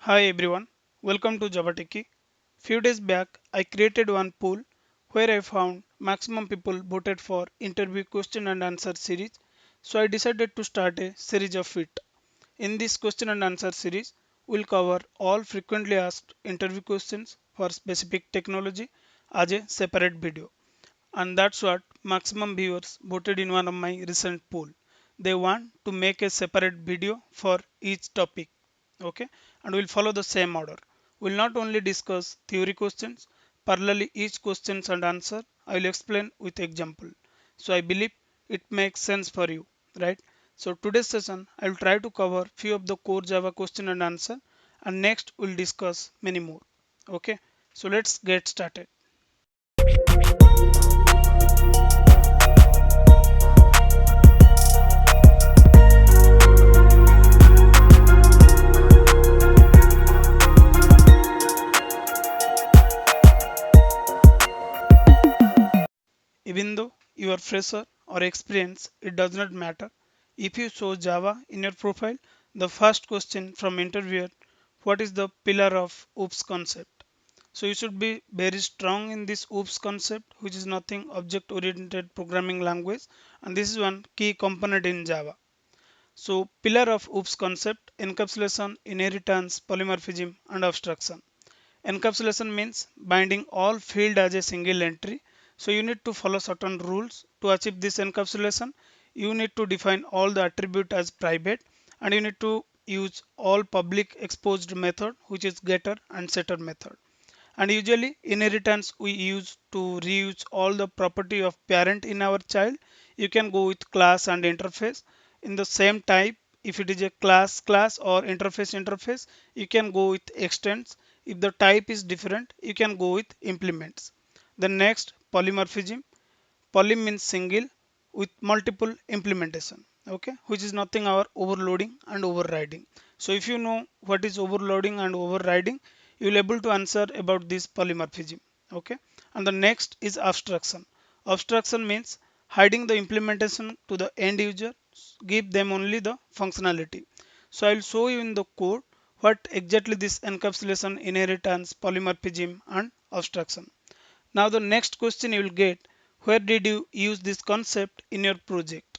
Hi everyone, welcome to JavaTechie. Few days back, I created one poll where I found maximum people voted for interview question and answer series. So I decided to start a series of it. In this question and answer series, we'll cover all frequently asked interview questions for specific technology as a separate video. And that's what maximum viewers voted in one of my recent poll. They want to make a separate video for each topic. Okay, and we'll follow the same order. We'll not only discuss theory questions, parallelly each questions and answer I will explain with example. So I believe it makes sense for you, right? So today's session I will try to cover few of the core Java question and answer, and next we'll discuss many more. Okay, so let's get started. Even though you are fresher or experienced, it does not matter. If you show Java in your profile, the first question from interviewer, what is the pillar of OOPS concept? So you should be very strong in this OOPS concept, which is nothing object oriented programming language, and this is one key component in Java. So pillar of OOPS concept: encapsulation, inheritance, polymorphism, and abstraction. Encapsulation means binding all field as a single entry. So you need to follow certain rules to achieve this encapsulation. You need to define all the attribute as private, and you need to use all public exposed method, which is getter and setter method. And usually inheritance we use to reuse all the property of parent in our child. You can go with class and interface in the same type. If it is a class or interface, you can go with extends. If the type is different, you can go with implements. The next, polymorphism. Poly means single with multiple implementation, okay, which is nothing our overloading and overriding. So if you know what is overloading and overriding, you will able to answer about this polymorphism. Okay, and the next is abstraction. Abstraction means hiding the implementation to the end user, give them only the functionality. So I will show you in the code what exactly this encapsulation, inheritance, polymorphism and abstraction. Now the next question you will get, where did you use this concept in your project?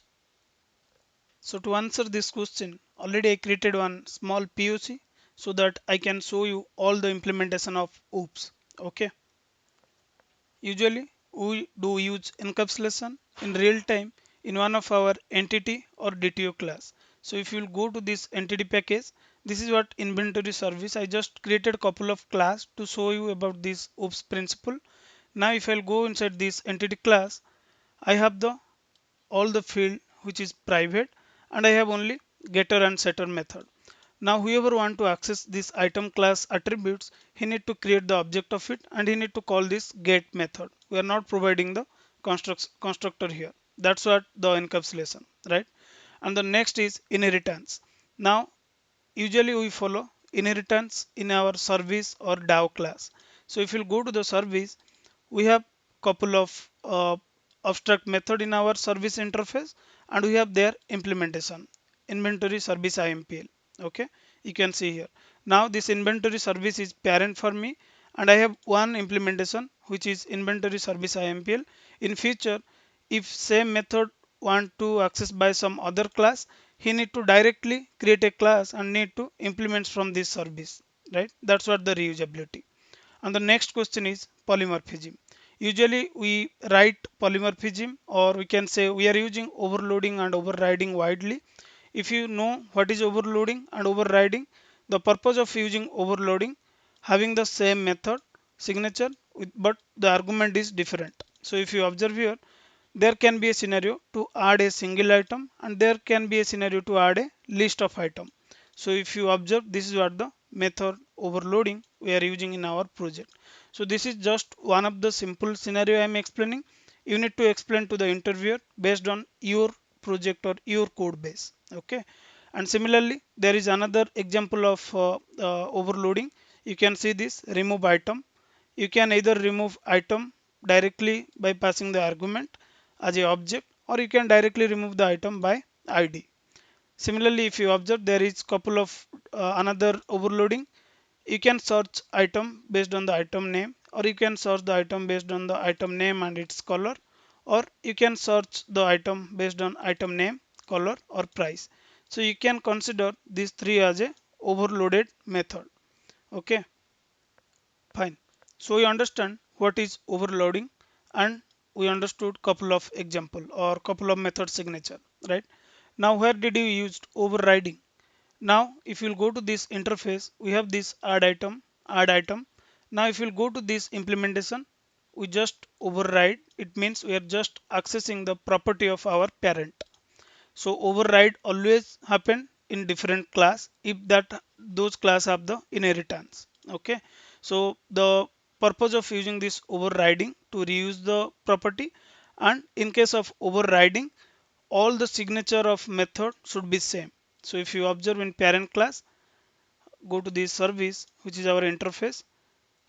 So to answer this question, already I created one small POC so that I can show you all the implementation of OOPS. Okay. Usually we do use encapsulation in real time in one of our entity or DTO class. So if you will go to this entity package, this is what inventory service. I just created a couple of class to show you about this OOPS principle. Now if I'll go inside this entity class, I have the all the field which is private, and I have only getter and setter method. Now whoever want to access this item class attributes, he need to create the object of it, and he need to call this get method. We are not providing the constructor here. That's what the encapsulation, right? And the next is inheritance. Now usually we follow inheritance in our service or DAO class. So if you go to the service, we have couple of abstract method in our service interface, and we have their implementation, inventory service IMPL. Okay, you can see here. Now this inventory service is parent for me, and I have one implementation which is inventory service IMPL. In future, if same method want to access by some other class, he need to directly create a class and need to implement from this service, right? That's what the reusability. And the next question is polymorphism. Usually we write polymorphism, or we can say we are using overloading and overriding widely. If you know what is overloading and overriding, the purpose of using overloading, having the same method signature but the argument is different. So if you observe here, there can be a scenario to add a single item, and there can be a scenario to add a list of item. So if you observe, this is what the method overloading we are using in our project. So this is just one of the simple scenario I am explaining. You need to explain to the interviewer based on your project or your code base. Okay, and similarly there is another example of overloading. You can see this remove item. You can either remove item directly by passing the argument as a object, or you can directly remove the item by ID. Similarly, if you observe, there is couple of another overloading. You can search item based on the item name, or you can search the item based on the item name and its color, or you can search the item based on item name, color, or price. So you can consider these three as a overloaded method. Okay, fine. So we understand what is overloading, and we understood couple of example or couple of method signature, right? Now where did you use overriding? Now if you'll go to this interface, we have this add item. Now if you'll go to this implementation, we just override. It means we are just accessing the property of our parent. So override always happen in different class if that those class have the inheritance. Okay, so the purpose of using this overriding to reuse the property, and in case of overriding, all the signature of method should be same. So if you observe in parent class, go to this service, which is our interface.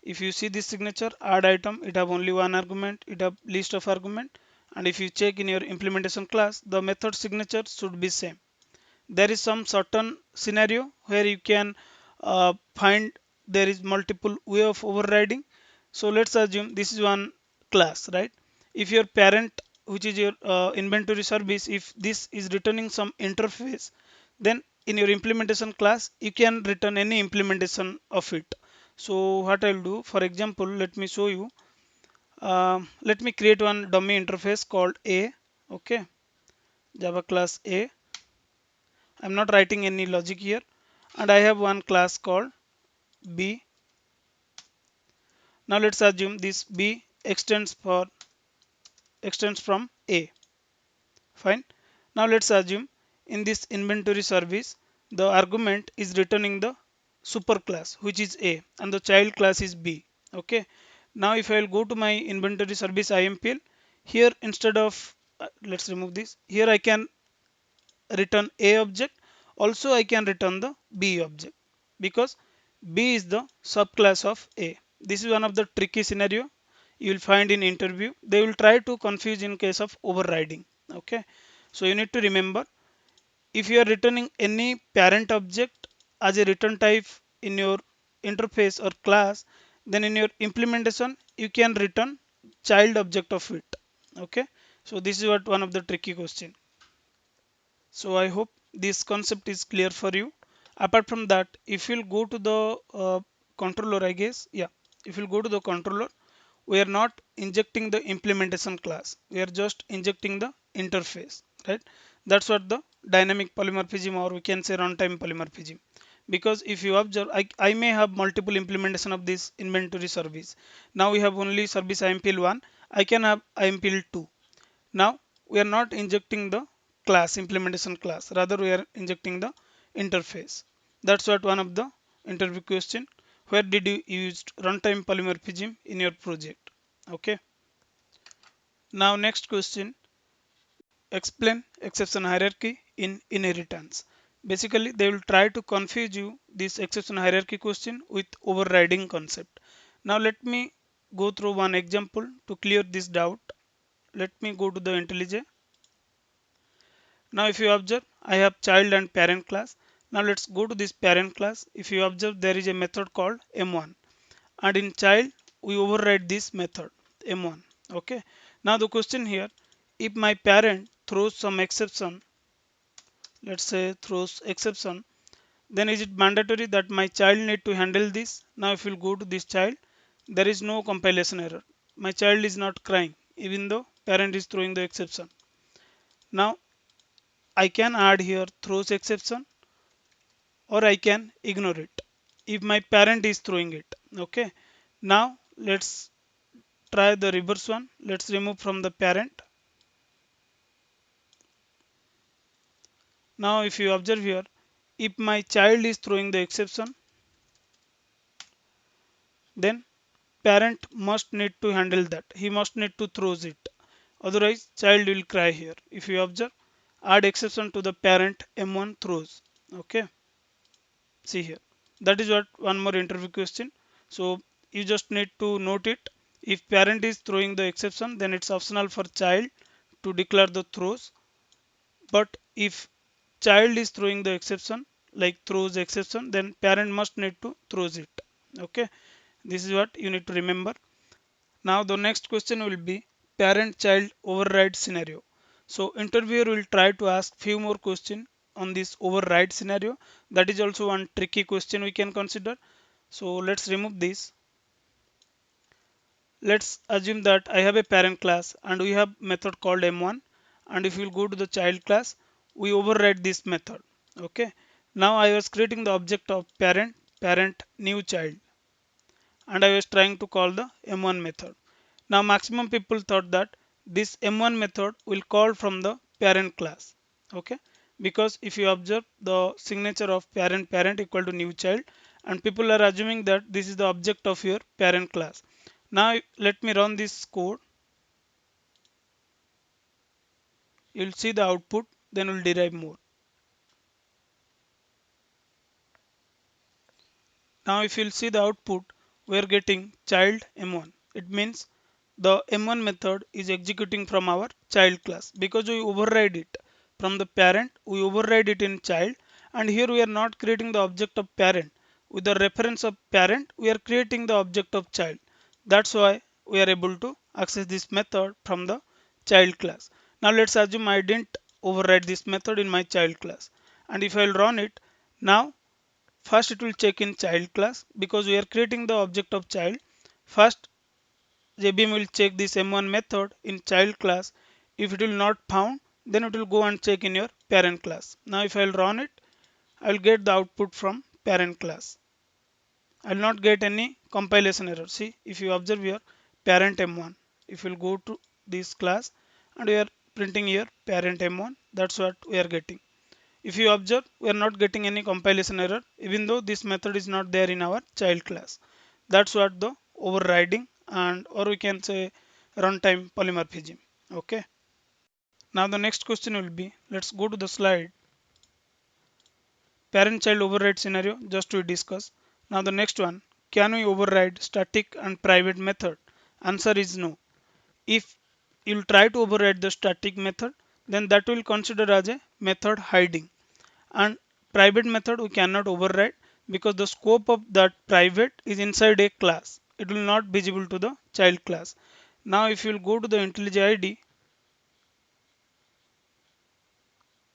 If you see this signature add item, it have only one argument, it have list of argument. And if you check in your implementation class, the method signature should be same. There is some certain scenario where you can find there is multiple way of overriding. So let's assume this is one class, right? If your parent, which is your inventory service, if this is returning some interface, then in your implementation class you can return any implementation of it. So what I'll do, for example, let me show you. Let me create one dummy interface called a. Okay, Java class a. I'm not writing any logic here, and I have one class called b. Now let's assume this b extends from a. Fine. Now let's assume in this inventory service, the argument is returning the super class, which is a, and the child class is b. Okay, now if I'll go to my inventory service impl, here instead of let's remove this, here I can return a object. Also I can return the b object, because b is the subclass of a. This is one of the tricky scenario you will find in interview. They will try to confuse in case of overriding. Okay, so you need to remember, if you are returning any parent object as a return type in your interface or class, then in your implementation you can return child object of it. Okay, so this is what one of the tricky question. So I hope this concept is clear for you. Apart from that, if you'll go to the controller, I guess, yeah, if you'll go to the controller, we are not injecting the implementation class. We are just injecting the interface, right? That's what the dynamic polymorphism, or we can say runtime polymorphism. Because if you observe, I may have multiple implementation of this inventory service. Now we have only service impl 1. I can have impl 2. Now we are not injecting the class implementation class, rather we are injecting the interface. That's what one of the interview question. Where did you use runtime polymorphism in your project? Okay. Now next question, explain exception hierarchy in inheritance. Basically they will try to confuse you this exception hierarchy question with overriding concept. Now let me go through one example to clear this doubt. Let me go to the IntelliJ. Now if you observe, I have child and parent class. Now let's go to this parent class. If you observe, there is a method called m1, and in child we override this method m1. Okay, now the question here, if my parent throws some exception, let's say throws exception, then is it mandatory that my child need to handle this? Now if you go to this child, there is no compilation error. My child is not crying even though parent is throwing the exception. Now I can add here throws exception, or I can ignore it if my parent is throwing it. Okay, now let's try the reverse one. Let's remove from the parent. Now if you observe here, if my child is throwing the exception, then parent must need to handle that, he must need to throws it, otherwise child will cry here. If you observe, add exception to the parent m1 throws. Okay, see here, that is what one more interview question. So you just need to note it. If parent is throwing the exception, then it's optional for child to declare the throws. But if child is throwing the exception, like throws exception, then parent must need to throws it. Okay, this is what you need to remember. Now the next question will be parent child override scenario. So interviewer will try to ask few more question on this override scenario. That is also one tricky question we can consider. So let's remove this. Let's assume that I have a parent class and we have method called m1, and if you go to the child class, we override this method. Okay, now I was creating the object of parent new child, and I was trying to call the m1 method. Now maximum people thought that this m1 method will call from the parent class. Okay, because if you observe the signature of parent equal to new child, and people are assuming that this is the object of your parent class. Now let me run this code. You'll see the output, then we'll derive more. Now if you'll see the output, we are getting child m1. It means the m1 method is executing from our child class because we override it from the parent, we override it in child, and here we are not creating the object of parent. With the reference of parent, we are creating the object of child. That's why we are able to access this method from the child class. Now let's assume I didn't override this method in my child class, and if I'll run it now, first it will check in child class because we are creating the object of child. First JVM will check this m1 method in child class. If it will not found, then it will go and check in your parent class. Now if I'll run it, I'll get the output from parent class. I'll not get any compilation error. See, if you observe here parent m1, if you'll go to this class and we are printing here parent m1, that's what we are getting. If you observe, we are not getting any compilation error even though this method is not there in our child class. That's what the overriding, and or we can say runtime polymorphism. Okay. Now the next question will be, let's go to the slide. Parent child override scenario just to discuss. Now the next one, can we override static and private method? Answer is no. If you'll try to override the static method, then that will consider as a method hiding. And private method we cannot override because the scope of that private is inside a class. It will not visible to the child class. Now if you will go to the IntelliJ IDE,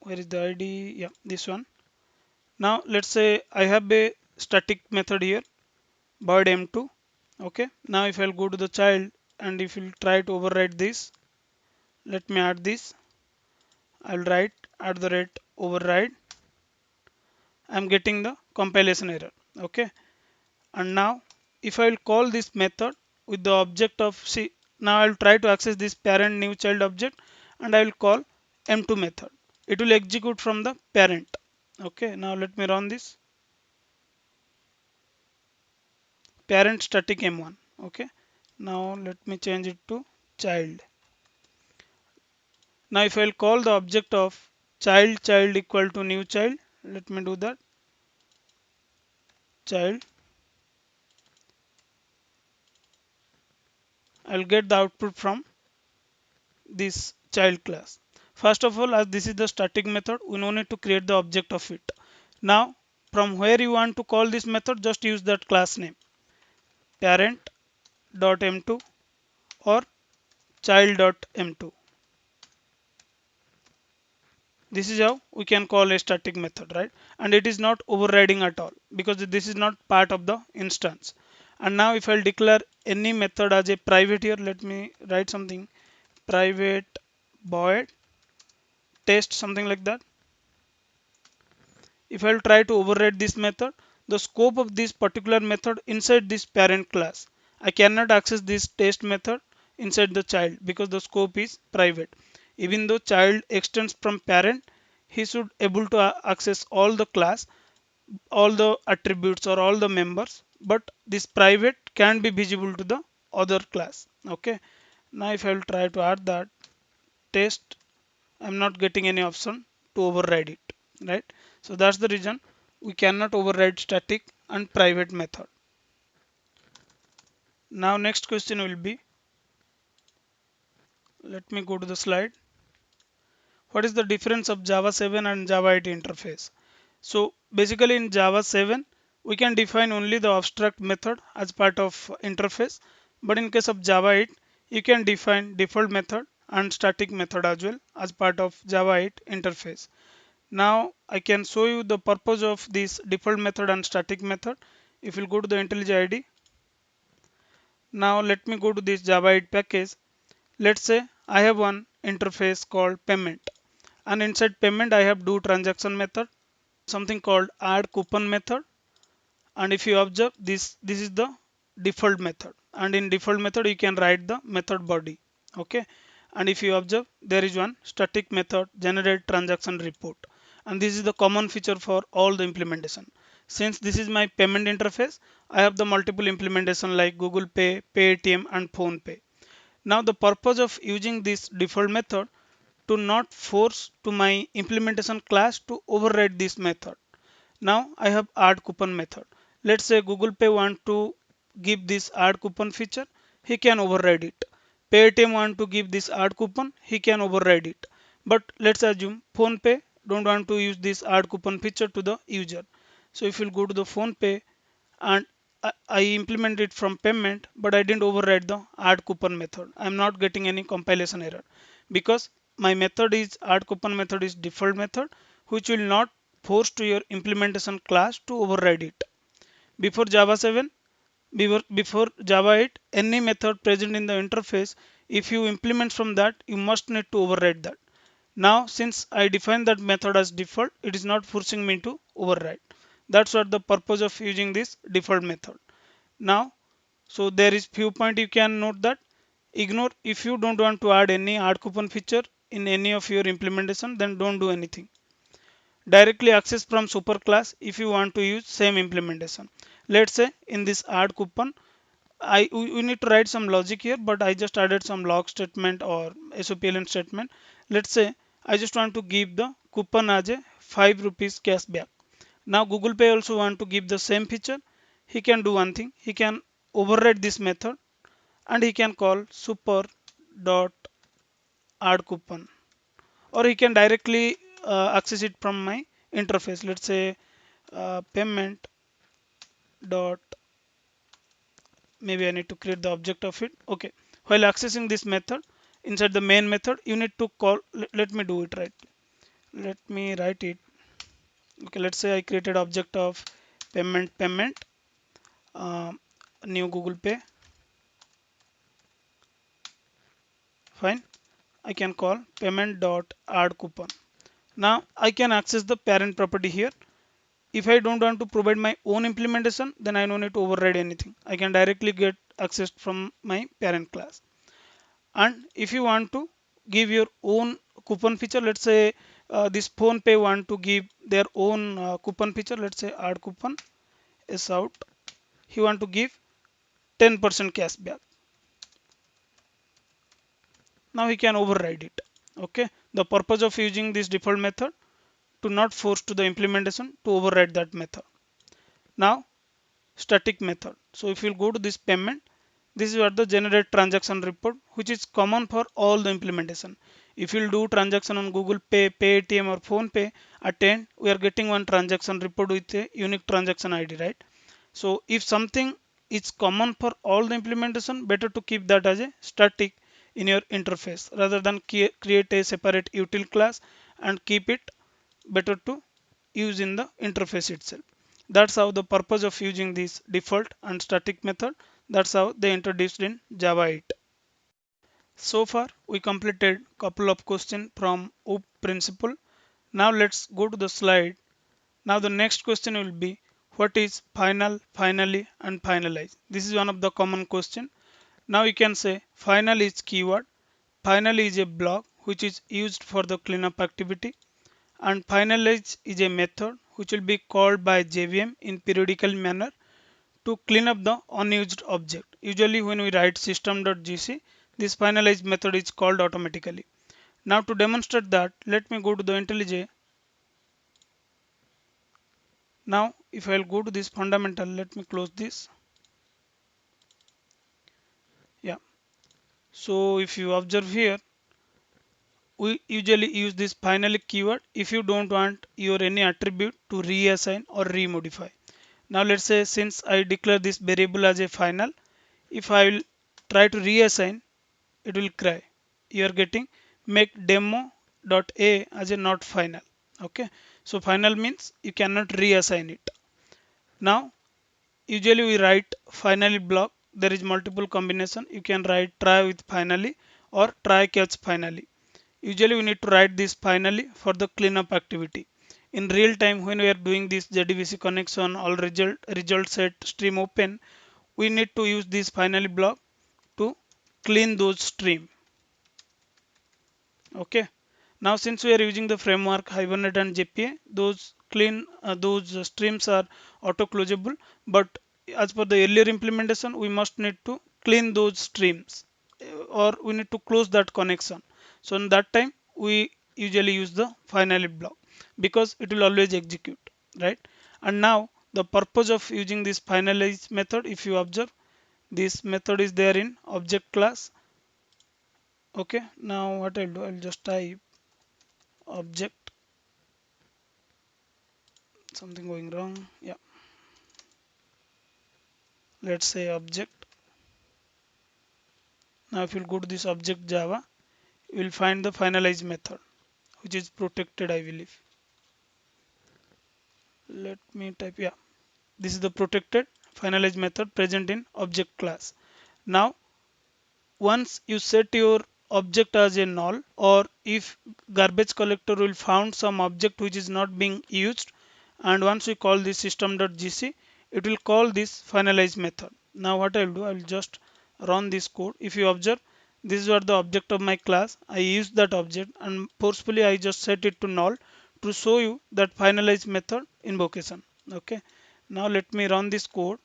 where is the ID? Yeah, this one. Now let's say I have a static method here, void m2. Okay. Now if I'll go to the child and if you'll try to override this, let me add this. I'll write at the rate override. I'm getting the compilation error. Okay. And now if I will call this method with the object of, see, now I will try to access this parent new child object and I will call m2 method. It will execute from the parent. Okay, now let me run this parent static m1. Okay, now let me change it to child. Now if I will call the object of child equal to new child, let me do that, child, I will get the output from this child class. First of all, as this is the static method, we no need to create the object of it. Now from where you want to call this method, just use that class name parent.m2 or child.m2. This is how we can call a static method, right? And it is not overriding at all because this is not part of the instance. And now if I'll declare any method as a private here, let me write something private void test, something like that. If I'll try to override this method, the scope of this particular method inside this parent class, I cannot access this test method inside the child because the scope is private. Even though child extends from parent, he should able to access all the class, all the attributes or all the members, but this private can be visible to the other class. Okay. Now if I will try to add that test, I'm not getting any option to override it, right? So that's the reason we cannot override static and private method. Now next question will be, let me go to the slide. What is the difference of Java 7 and Java 8 interface? So basically in Java 7, we can define only the abstract method as part of interface. But in case of Java 8, you can define default method and static method as well as part of Java 8 interface. Now I can show you the purpose of this default method and static method. If you go to the IntelliJ IDE, now let me go to this Java 8 package. Let's say I have one interface called payment, and inside payment I have do transaction method, something called add coupon method, and if you observe this is the default method, and in default method you can write the method body. Okay, and if you observe there is one static method generate transaction report, and this is the common feature for all the implementation. Since this is my payment interface, I have the multiple implementation like Google Pay, Paytm and Phone Pay. Now the purpose of using this default method to not force to my implementation class to override this method. Now I have add coupon method. Let's say Google Pay want to give this add coupon feature, he can override it. Paytm want to give this add coupon, he can override it. But let's assume Phone Pay don't want to use this add coupon feature to the user. So if you go to the Phone Pay and I implement it from payment, but I didn't override the add coupon method, I'm not getting any compilation error because my method is add coupon method is default method which will not force to your implementation class to override it. Before Java 7, before Java 8, any method present in the interface, if you implement from that, you must need to override that. Now, since I define that method as default, it is not forcing me to override. That's what the purpose of using this default method. Now, so there is few point you can note that ignore if you don't want to add any add coupon feature in any of your implementation, then don't do anything. Directly access from superclass if you want to use same implementation. Let's say in this add coupon, we need to write some logic here, but I just added some log statement or SOPLN statement. Let's say I just want to give the coupon as a 5 rupees cashback. Now Google Pay also want to give the same feature. He can do one thing. He can override this method and he can call super dot add coupon, or he can directly access it from my interface. Let's say payment dot, maybe I need to create the object of it. Okay, while accessing this method inside the main method, you need to call. Let me do it right. Let me write it. Okay, let's say I created object of payment um, new Google Pay. Fine. I can call payment dot add coupon. Now I can access the parent property here. If I don't want to provide my own implementation, then I don't need to override anything. I can directly get access from my parent class. And if you want to give your own coupon feature, let's say this Phone Pay want to give their own coupon feature. Let's say add coupon is out. He want to give 10% cashback. Now he can override it. Okay. The purpose of using this default method to not force to the implementation to override that method. Now static method. So if you go to this payment, this is what the generate transaction report, which is common for all the implementation. If you do transaction on Google Pay, Paytm or Phone Pay, at end we are getting one transaction report with a unique transaction ID, right? So if something is common for all the implementation, better to keep that as a static in your interface rather than create a separate util class and keep it, better to use in the interface itself. That's how the purpose of using this default and static method. That's how they introduced in Java 8. So far we completed couple of questions from OOP principle. Now let's go to the slide. Now the next question will be what is final, finally and finalize. This is one of the common question. Now you can say final is keyword. Finally is a block which is used for the cleanup activity, and finalize is a method which will be called by JVM in periodical manner to clean up the unused object. Usually when we write system.gc, this finalize method is called automatically. Now to demonstrate that, let me go to the IntelliJ. Now if I'll go to this fundamental, let me close this. Yeah. So if you observe here, we usually use this finally keyword if you don't want your any attribute to reassign or remodify. Now let's say since I declare this variable as a final, if I will try to reassign, it will cry. You are getting make demo.a as a not final. Okay, so final means you cannot reassign it. Now usually we write finally block. There is multiple combination. You can write try with finally or try catch finally. Usually we need to write this finally for the cleanup activity. In real time when we are doing this JDBC connection all result set stream open, we need to use this finally block to clean those stream. Okay. Now since we are using the framework Hibernate and JPA, those clean those streams are auto closable, but as per the earlier implementation we must need to clean those streams or we need to close that connection. So in that time we usually use the finally block because it will always execute, right? And now the purpose of using this finalize method, if you observe, this method is there in object class. Okay, now what I'll do, I'll just type object, something going wrong, yeah, let's say object. Now if you go to this object Java, you will find the finalize method which is protected, I believe. Let me type, yeah, this is the protected finalize method present in object class. Now once you set your object as a null, or if garbage collector will found some object which is not being used, and once we call this system.gc, it will call this finalize method. Now what I'll do, I'll just run this code. If you observe, this is what the object of my class. I use that object and forcefully I just set it to null to show you that finalize method invocation. Okay, now let me run this code.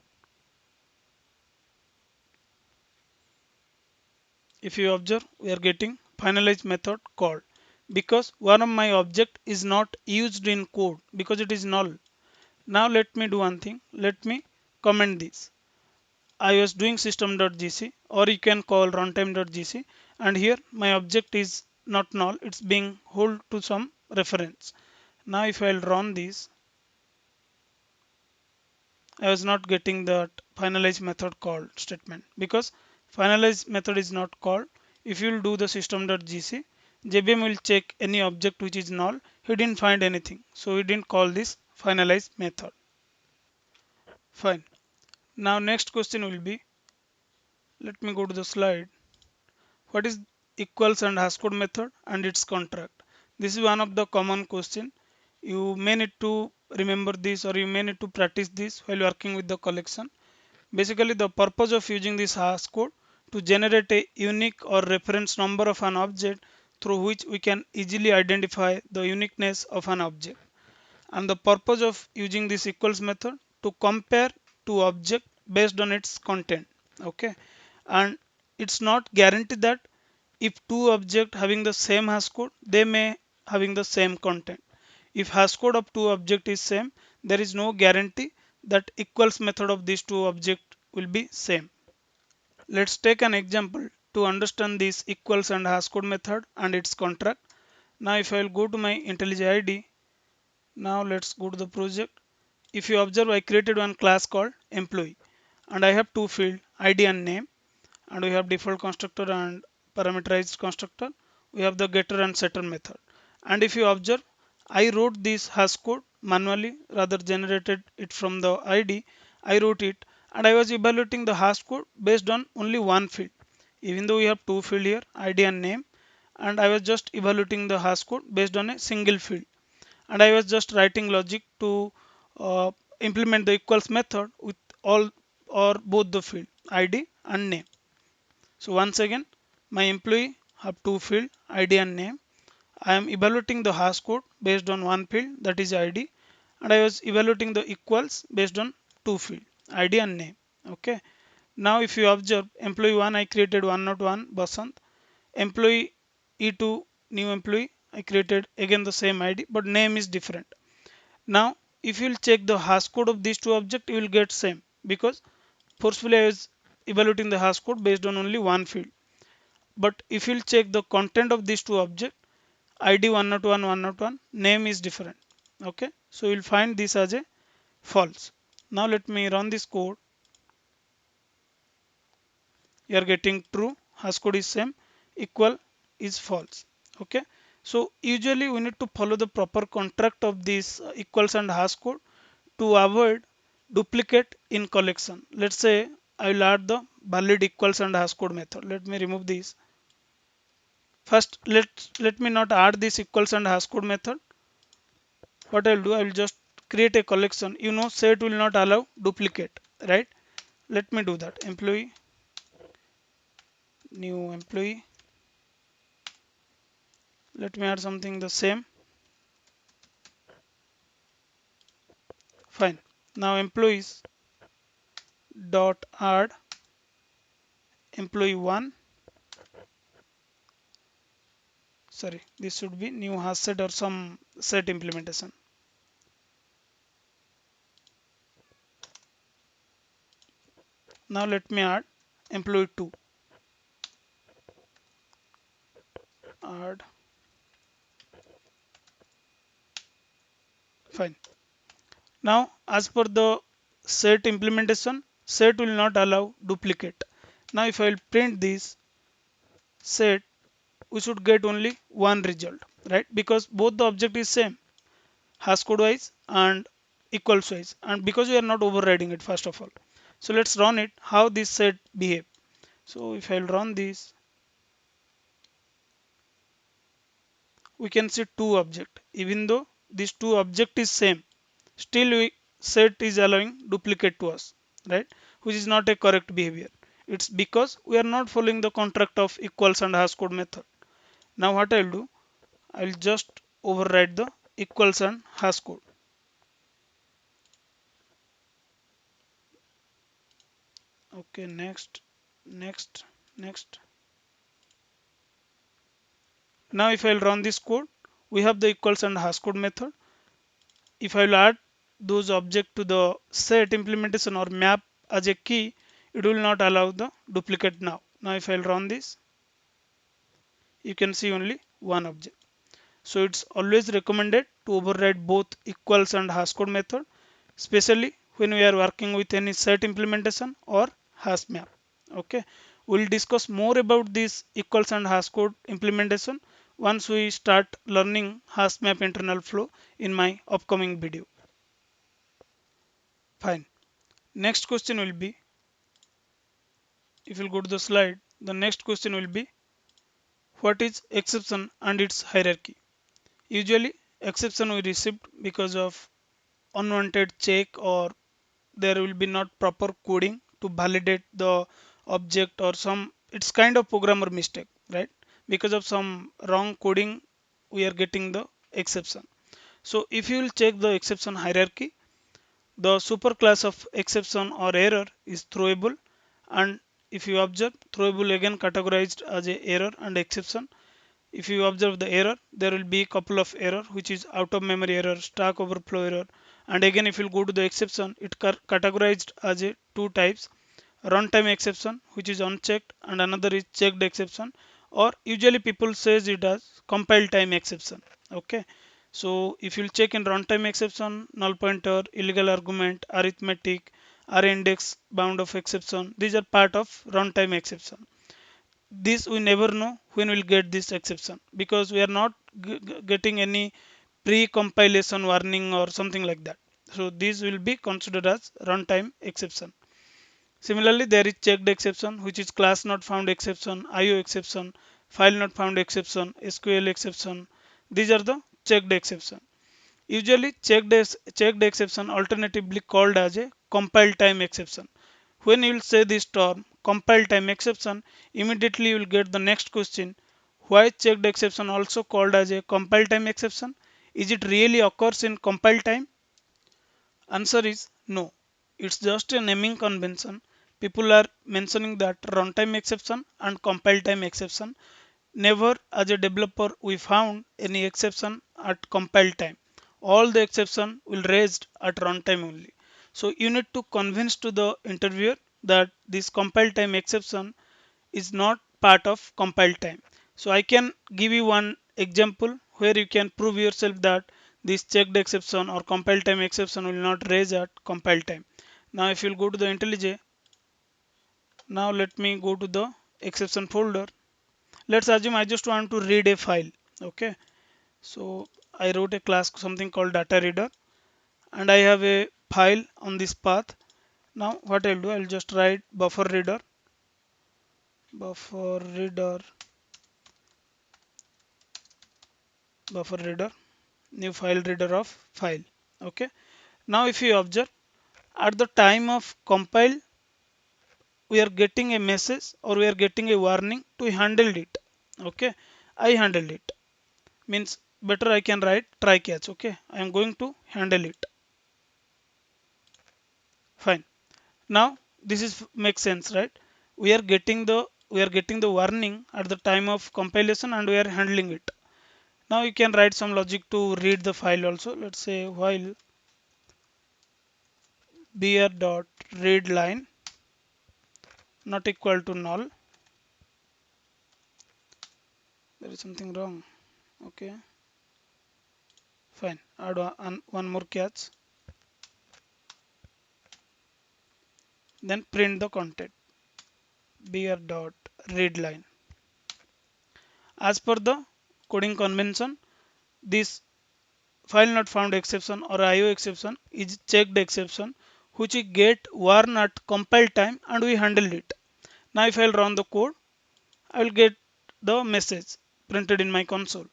If you observe, we are getting finalize method called because one of my object is not used in code because it is null. Now let me do one thing. Let me comment this. I was doing system.gc, or you can call runtime.gc, and here my object is not null. It's being hold to some reference. Now if I'll run this, I was not getting that finalize method called statement because finalize method is not called. If you'll do the system.gc, JVM will check any object which is null. He didn't find anything, so he didn't call this finalize method. Fine. Now next question will be, let me go to the slide. What is equals and hashcode method and its contract? This is one of the common question. You may need to remember this or you may need to practice this while working with the collection. Basically, the purpose of using this hash code to generate a unique or reference number of an object through which we can easily identify the uniqueness of an object. And the purpose of using this equals method to compare two object based on its content. Okay, and it's not guaranteed that if two objects having the same hash code, they may having the same content. If hash code of two object is same, there is no guarantee that equals method of these two object will be same. Let's take an example to understand this equals and hash code method and its contract. Now if I will go to my IntelliJ IDE, now let's go to the project. If you observe, I created one class called employee and I have two fields, ID and name, and we have default constructor and parameterized constructor. We have the getter and setter method. And if you observe, I wrote this hash code manually, rather generated it from the ID. I wrote it and I was evaluating the hash code based on only one field. Even though we have two fields here, ID and name, and I was just evaluating the hash code based on a single field. And I was just writing logic to implement the equals method with all or both the field ID and name. So once again, my employee have two field ID and name. I am evaluating the hash code based on one field, that is ID, and I was evaluating the equals based on two field ID and name. Okay. Now if you observe, employee 1 I created 101 Basant, employee E2 new employee I created again the same ID but name is different. Now if you will check the hash code of these two objects, you will get same because forcefully I was evaluating the hash code based on only one field. But if you'll check the content of these two objects, id 101 101 name is different. Okay, so you'll find this as a false. Now let me run this code. You are getting true, hash code is same, equal is false. Okay, so usually we need to follow the proper contract of this equals and hash code to avoid duplicate in collection. Let's say I will add the valid equals and hash code method. Let me remove this. First let me not add this equals and hash code method. What I'll do, I will just create a collection. You know, set will not allow duplicate, right? Let me do that. Employee, new employee. Let me add something the same. Fine. Now employees dot add employee one. Sorry, this should be new hash set or some set implementation. Now let me add employee 2. Add. Fine. Now as per the set implementation, set will not allow duplicate. Now if I will print this set, we should get only one result, right? Because both the object is same, hash code wise and equals wise, and because we are not overriding it first of all. So let's run it, how this set behave. So if I'll run this, we can see two object. Even though these two object is same, still we set is allowing duplicate to us, right? Which is not a correct behavior. It's because we are not following the contract of equals and hash code method. Now what I'll do, I'll just override the equals and hash code. Okay, next, next, next. Now if I'll run this code, we have the equals and hash code method. If I'll add those object to the set implementation or map as a key, it will not allow the duplicate now. Now if I'll run this, you can see only one object. So it's always recommended to override both equals and hash code method, especially when we are working with any set implementation or hash map. Okay, we'll discuss more about this equals and hash code implementation once we start learning hash map internal flow in my upcoming video. Fine. Next question will be, if you go to the slide, the next question will be, what is exception and its hierarchy? Usually exception we received because of unwanted check, or there will be not proper coding to validate the object, or some, it's kind of programmer mistake, right? Because of some wrong coding we are getting the exception. So if you will check the exception hierarchy, the superclass of exception or error is throwable, and if you observe, throwable again categorized as a error and exception. If you observe the error, there will be a couple of error, which is out of memory error, stack overflow error. And again, if you go to the exception, it categorized as a two types: runtime exception, which is unchecked, and another is checked exception, or usually people says it as compile time exception. Okay, so if you check in runtime exception, null pointer, illegal argument, arithmetic, index, bound of exception, these are part of runtime exception. This we never know when we'll get this exception, because we are not getting any pre-compilation warning or something like that. So this will be considered as runtime exception. Similarly, there is checked exception, which is class not found exception, IO exception, file not found exception, SQL exception. These are the checked exception. Usually checked exception alternatively called as a compile time exception. When you will say this term compile time exception, immediately you will get the next question: why checked exception also called as a compile time exception? Is it really occurs in compile time? Answer is no. It's just a naming convention. People are mentioning that runtime exception and compile time exception. Never as a developer we found any exception at compile time. All the exception will raised at runtime only. So you need to convince to the interviewer that this compile time exception is not part of compile time. So I can give you one example where you can prove yourself that this checked exception or compile time exception will not raise at compile time. Now if you'll go to the IntelliJ, now let me go to the exception folder. Let's assume I just want to read a file. Okay, so I wrote a class something called data reader, and I have a file on this path. Now what I'll do, I'll just write buffer reader buffer reader new file reader of file. Okay, now if you observe, at the time of compile we are getting a message or we are getting a warning to handle it. Okay, I handled it, means better I can write try catch. Okay, I am going to handle it. Fine. Now this is makes sense, right? We are getting the warning at the time of compilation and we are handling it. Now you can write some logic to read the file also. Let's say while beer dot read line not equal to null. There is something wrong. Okay, fine. Add one more catch. Then print the content beer dot read line. As per the coding convention, this file not found exception or IO exception is checked exception which we get warn at compile time and we handled it. Now if I'll run the code, I will get the message printed in my console.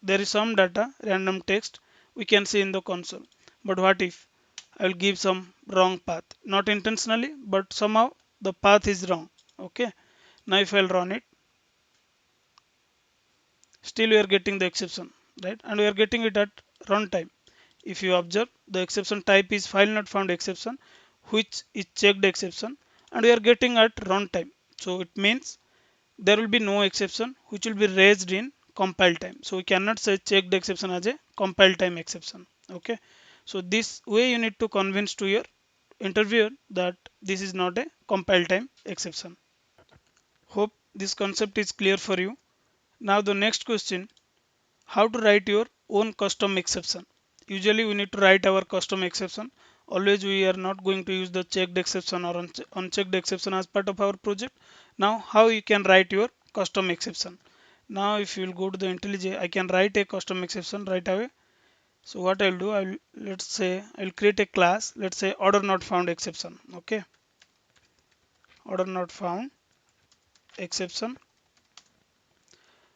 There is some data, random text we can see in the console. But what if I will give some wrong path? Not intentionally, but somehow the path is wrong. Okay. Now if I'll run it, still we are getting the exception, right? And we are getting it at runtime. If you observe, the exception type is file not found exception, which is checked exception, and we are getting at runtime. So it means there will be no exception which will be raised in compile time. So we cannot say checked exception as a compile time exception. Okay, so this way you need to convince to your interviewer that this is not a compile time exception. Hope this concept is clear for you. Now the next question, how to write your own custom exception. Usually we need to write our custom exception. Always we are not going to use the checked exception or unchecked exception as part of our project. Now how you can write your custom exception. Now if you will go to the IntelliJ, I can write a custom exception right away. So what I'll do, let's say I'll create a class, let's say order not found exception. Okay, order not found exception.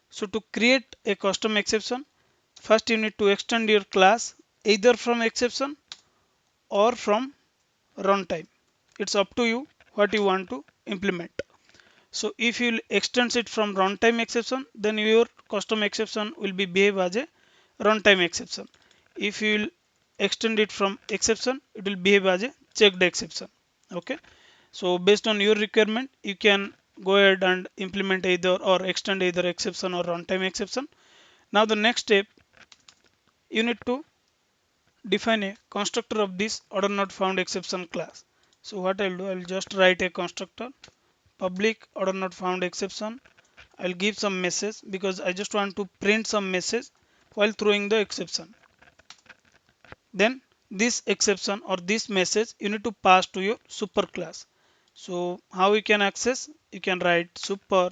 So to create a custom exception, first you need to extend your class either from exception or from runtime. It's up to you what you want to implement. So if you extend it from runtime exception, then your custom exception will be behave as a runtime exception. If you will extend it from exception, it will behave as a checked exception. Okay, so based on your requirement you can go ahead and implement either or extend either exception or runtime exception. Now the next step, you need to define a constructor of this order not found exception class. So what I'll do, I'll just write a constructor public order not found exception. I'll give some message because I just want to print some message while throwing the exception. Then this exception or this message you need to pass to your super class. So how you can access, you can write super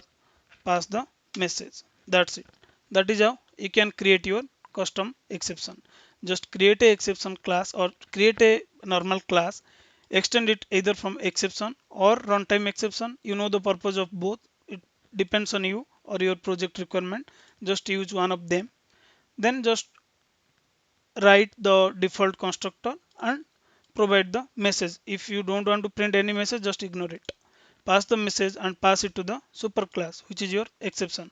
pass the message. That's it. That is how you can create your custom exception. Just create a exception class or create a normal class, extend it either from exception or runtime exception. You know the purpose of both. It depends on you or your project requirement. Just use one of them. Then just write the default constructor and provide the message. If you don't want to print any message, just ignore it. Pass the message and pass it to the super class, which is your exception.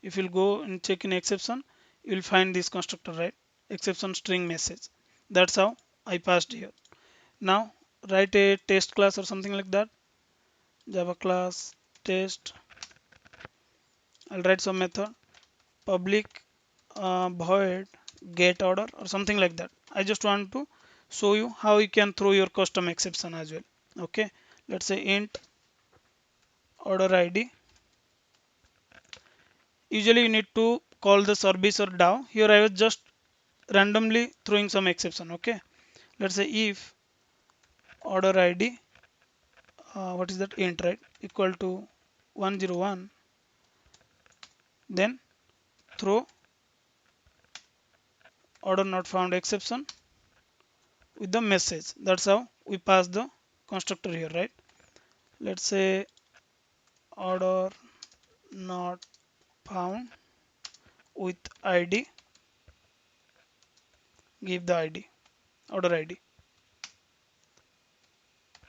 If you'll go and check in exception, you'll find this constructor, right? Exception string message. That's how I passed here. Now write a test class or something like that. Java class test. I'll write some method public void get order or something like that. I just want to show you how you can throw your custom exception as well. Okay, let's say int order id. Usually you need to call the service or DAO. Here I was just randomly throwing some exception. Okay, let's say if order ID, what is that, int, right, equal to 101, then throw order not found exception with the message. That's how we pass the constructor here, right? Let's say order not found with ID, give the ID, order ID.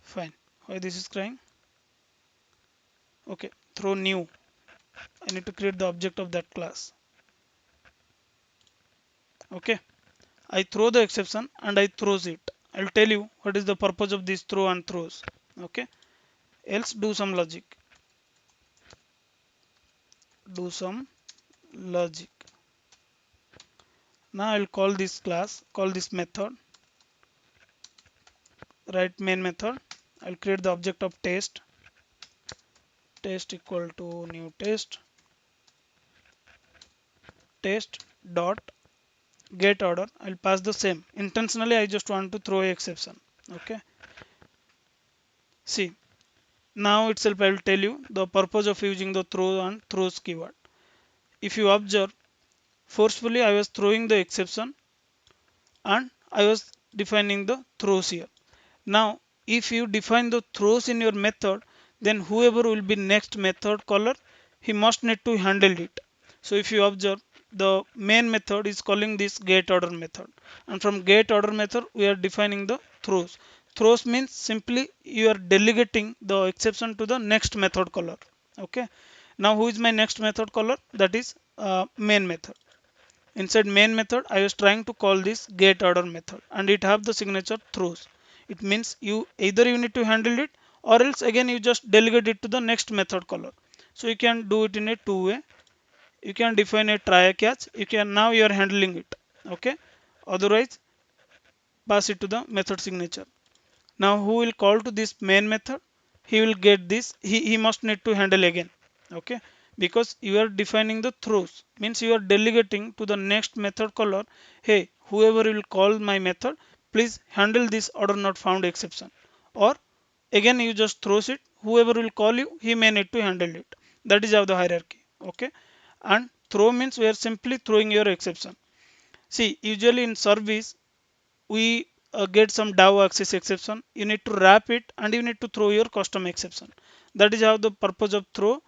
Fine. Why this is crying? Okay, throw new. I need to create the object of that class. Okay, I throw the exception and I throws it. I'll tell you what is the purpose of this throw and throws. Okay, else do some logic. Do some logic. Now I'll call this class, call this method, write main method. I'll create the object of test. Test equal to new test. Test dot get order. I'll pass the same. Intentionally I just want to throw a exception. Okay. See, now itself I will tell you the purpose of using the throw and throws keyword. If you observe, forcefully I was throwing the exception and I was defining the throws here. Now if you define the throws in your method, then whoever will be next method caller, he must need to handle it. So if you observe, the main method is calling this get order method, and from get order method we are defining the throws. Throws means simply you are delegating the exception to the next method caller. Okay, now who is my next method caller? That is main method. Inside main method I was trying to call this get order method, and it have the signature throws. It means you either you need to handle it, or else again you just delegate it to the next method caller. So you can do it in a two way. You can define a try catch. You can, now you are handling it. Okay, otherwise pass it to the method signature. Now who will call to this main method? He will get this. He must need to handle again. Okay, because you are defining the throws, means you are delegating to the next method caller, hey, whoever will call my method, please handle this order not found exception. Or again you just throws it, whoever will call you, he may need to handle it. That is how the hierarchy. Okay, and throw means we are simply throwing your exception. See, usually in service we get some DAO access exception. You need to wrap it and you need to throw your custom exception. That is how the purpose of throw,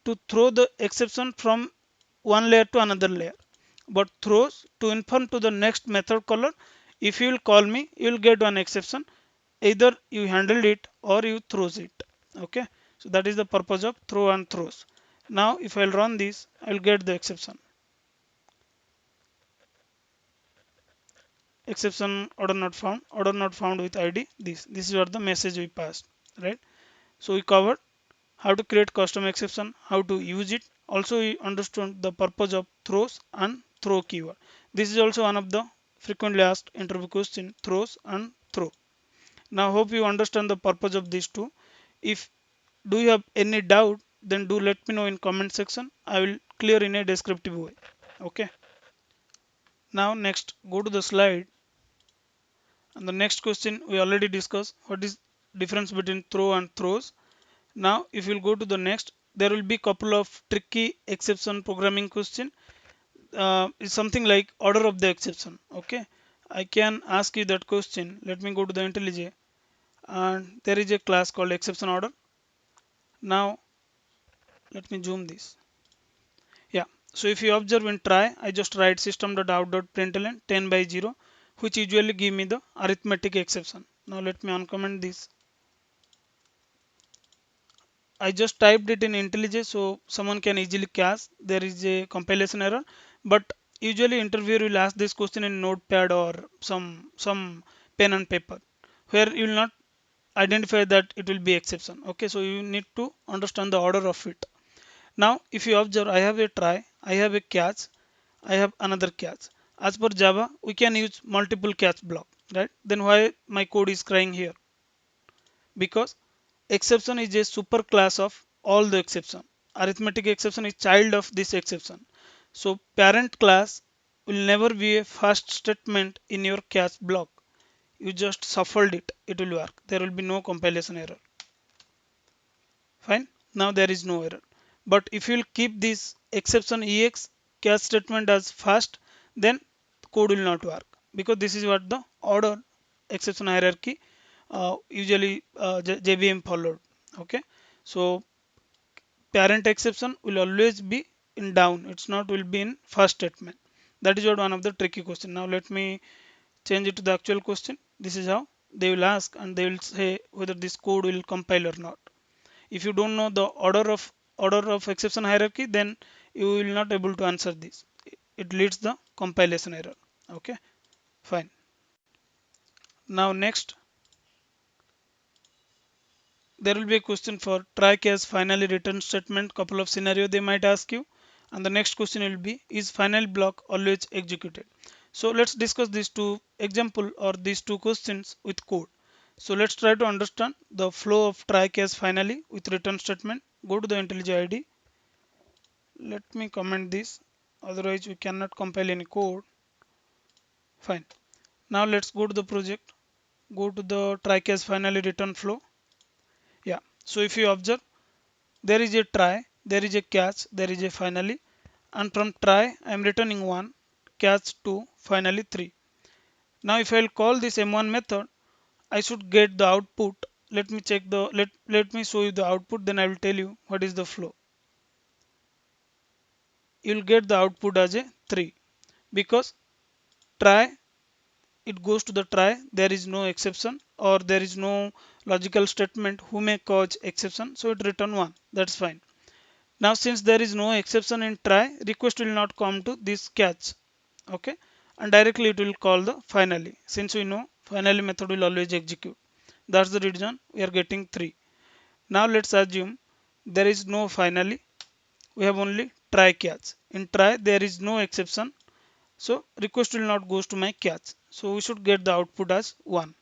to throw the exception from one layer to another layer. But throws to inform to the next method caller, if you will call me, you will get one exception. Either you handled it or you throws it. Okay, so that is the purpose of throw and throws. Now if I'll run this, I'll get the exception. Exception order not found with ID. This is what the message we passed, right? So we covered how to create custom exception, how to use it. Also we understood the purpose of throws and throw keyword. This is also one of the frequently asked interview question, throws and throw. Now hope you understand the purpose of these two. If do you have any doubt, then do let me know in comment section. I will clear in a descriptive way. Okay, now next go to the slide. And the next question we already discussed, what is difference between throw and throws. Now if you'll go to the next, there will be couple of tricky exception programming question. It's something like order of the exception. Okay, I can ask you that question. Let me go to the IntelliJ, and there is a class called exception order. Now let me zoom this. Yeah, so if you observe in try, I just write system.out.println 10 by 0, which usually give me the arithmetic exception. Now let me uncomment this. I just typed it in IntelliJ so someone can easily catch there is a compilation error. But usually interviewer will ask this question in notepad or some pen and paper, where you will not identify that it will be exception. Okay, so you need to understand the order of it. Now if you observe, I have a try, I have a catch, I have another catch. As per Java, we can use multiple catch block, right? Then why my code is crying here? Because exception is a super class of all the exception. Arithmetic exception is child of this exception. So parent class will never be a first statement in your catch block. You just shuffled it, it will work. There will be no compilation error. Fine. Now there is no error. But if you will keep this exception ex catch statement as first, then code will not work, because this is what the order exception hierarchy usually JVM followed. Okay. So parent exception will always be in down. It's not will be in first statement. That is what one of the tricky question. Now let me change it to the actual question. This is how they will ask, and they will say whether this code will compile or not. If you don't know the order of exception hierarchy, then you will not able to answer this. It leads the compilation error. Okay, fine. Now next, there will be a question for try catch finally return statement. Couple of scenario they might ask you, and the next question will be, is final block always executed? So let's discuss these two example or these two questions with code. So let's try to understand the flow of try catch finally with return statement. Go to the IntelliJ IDE. Let me comment this, otherwise we cannot compile any code. Fine. Now let's go to the project, go to the try catch finally return flow. Yeah, so if you observe, there is a try, there is a catch, there is a finally, and from try I am returning 1, catch 2, finally 3. Now if I will call this m1 method, I should get the output. Let me check the let me show you the output, then I will tell you what is the flow. You will get the output as a 3, because try, it goes to the try, there is no exception or there is no logical statement who may cause exception, so it return 1. That's fine. Now since there is no exception in try, request will not come to this catch. Okay, and directly it will call the finally, since we know finally method will always execute. That's the reason we are getting 3. Now let's assume there is no finally, we have only try catch. In try there is no exception, so request will not goes to my catch, so we should get the output as 1.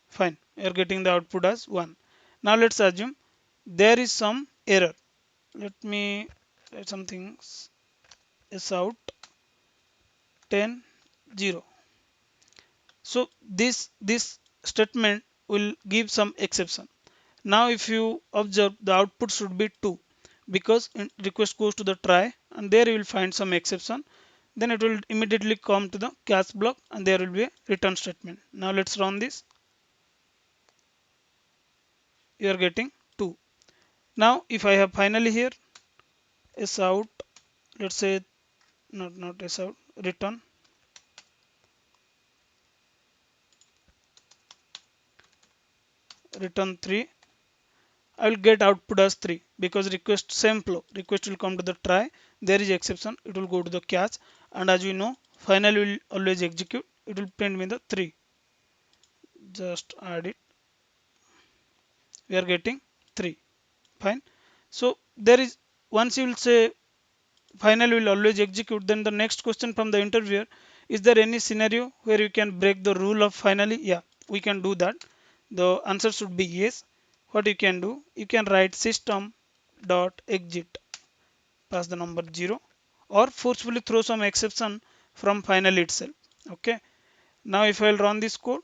Fine, we are getting the output as 1. Now let's assume there is some error. Let me write something is out 10 0. So this statement will give some exception. Now if you observe, the output should be 2, because request goes to the try and there you will find some exception, then it will immediately come to the catch block and there will be a return statement. Now let's run this. You are getting 2. Now if I have finally here is out, let's say not is out, return 3, I will get output as 3, because request same flow. Request will come to the try, there is exception, it will go to the catch, and as we know, final will always execute. It will print me the 3. Just add it. We are getting 3. Fine. So there is, once you will say final will always execute, then the next question from the interviewer, is there any scenario where you can break the rule of finally? Yeah, we can do that. The answer should be yes. What you can do, you can write system dot exit, pass the number 0, or forcefully throw some exception from final itself. Okay, now if I will run this code,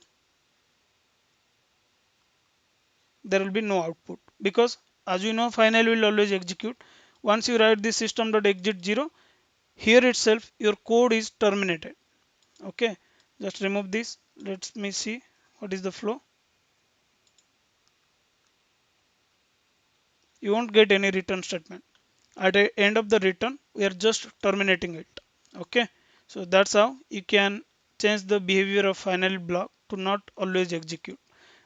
there will be no output, because as you know final will always execute. Once you write this system dot exit 0, here itself your code is terminated. Okay, just remove this. Let me see what is the flow. You won't get any return statement. At the end of the return, we are just terminating it. Okay, so that's how you can change the behavior of final block to not always execute.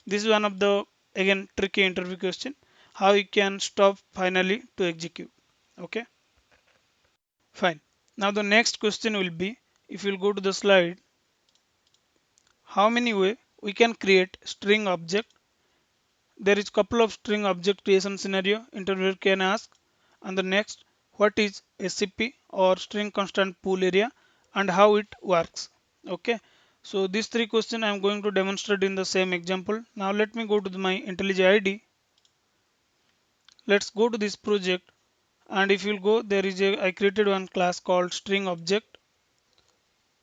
This is one of the, again, tricky interview question, how you can stop finally to execute. Okay, fine. Now the next question will be, if you'll go to the slide, how many way we can create string object. There is couple of string object creation scenario interviewer can ask. And the next, what is SCP or string constant pool area and how it works. Okay, so these 3 questions I am going to demonstrate in the same example. Now let me go to my IntelliJ IDE. Let's go to this project And if you'll go, there is a I created one class called string object.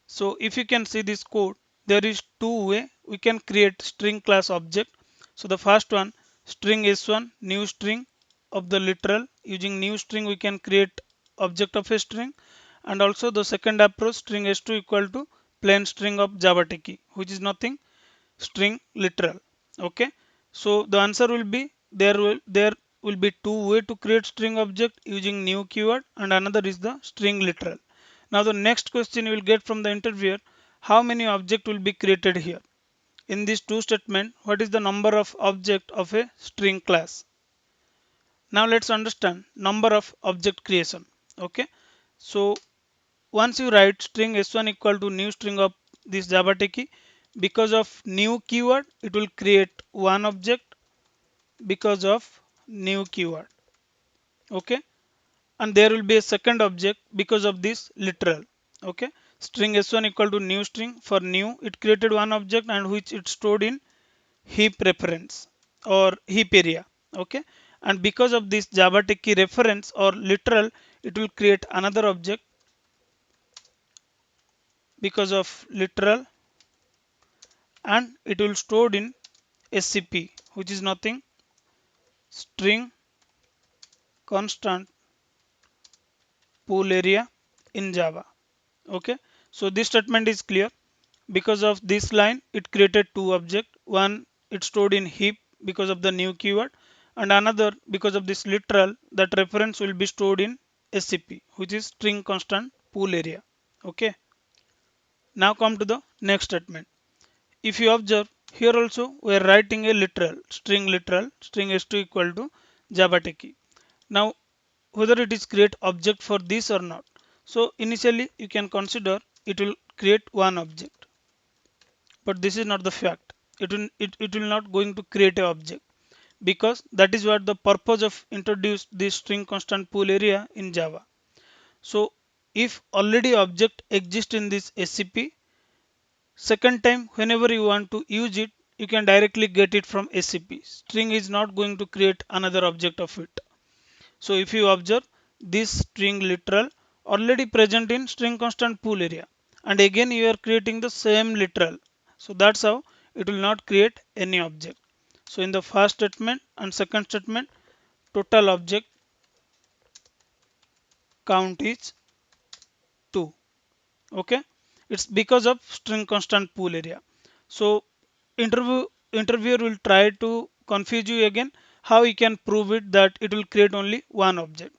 So if you can see this code, there is two way we can create string class object. So the first one, string s1 new string of the literal. Using new string we can create object of a string. And also the second approach, string s2 equal to plain string of JavaTechie, which is nothing, string literal. Okay, so the answer will be there will be two way to create string object using new keyword, and another is the string literal. Now the next question you will get from the interviewer, how many object will be created here in these two statement, what is the number of object of a string class. Now let's understand number of object creation. Okay, so once you write string s1 equal to new string of this JavaTechie, because of new keyword it will create one object because of new keyword. Okay, and there will be a second object because of this literal. Okay, string s1 equal to new string, for new it created one object and which it stored in heap reference or heap area. Okay, and because of this JavaTechie reference or literal, it will create another object because of literal, and it will stored in SCP, which is nothing, string constant pool area in Java. Okay, so this statement is clear. Because of this line it created two objects, one it stored in heap because of the new keyword, and another because of this literal, that reference will be stored in SCP, which is string constant pool area. Okay, now come to the next statement. If you observe here also we are writing a literal string s2 equal to JavaTechie. Now whether it is create object for this or not. So initially you can consider it will create one object, but this is not the fact. It will not going to create a object, because that is what the purpose of introduce this string constant pool area in Java. So if already object exists in this SCP, second time whenever you want to use it, you can directly get it from SCP. String is not going to create another object of it. So if you observe, this string literal already present in string constant pool area, and again you are creating the same literal. So that's how it will not create any object. So in the first statement and second statement, total object count is 2. Okay, it's because of string constant pool area. So interviewer will try to confuse you again, how you can prove it that it will create only one object.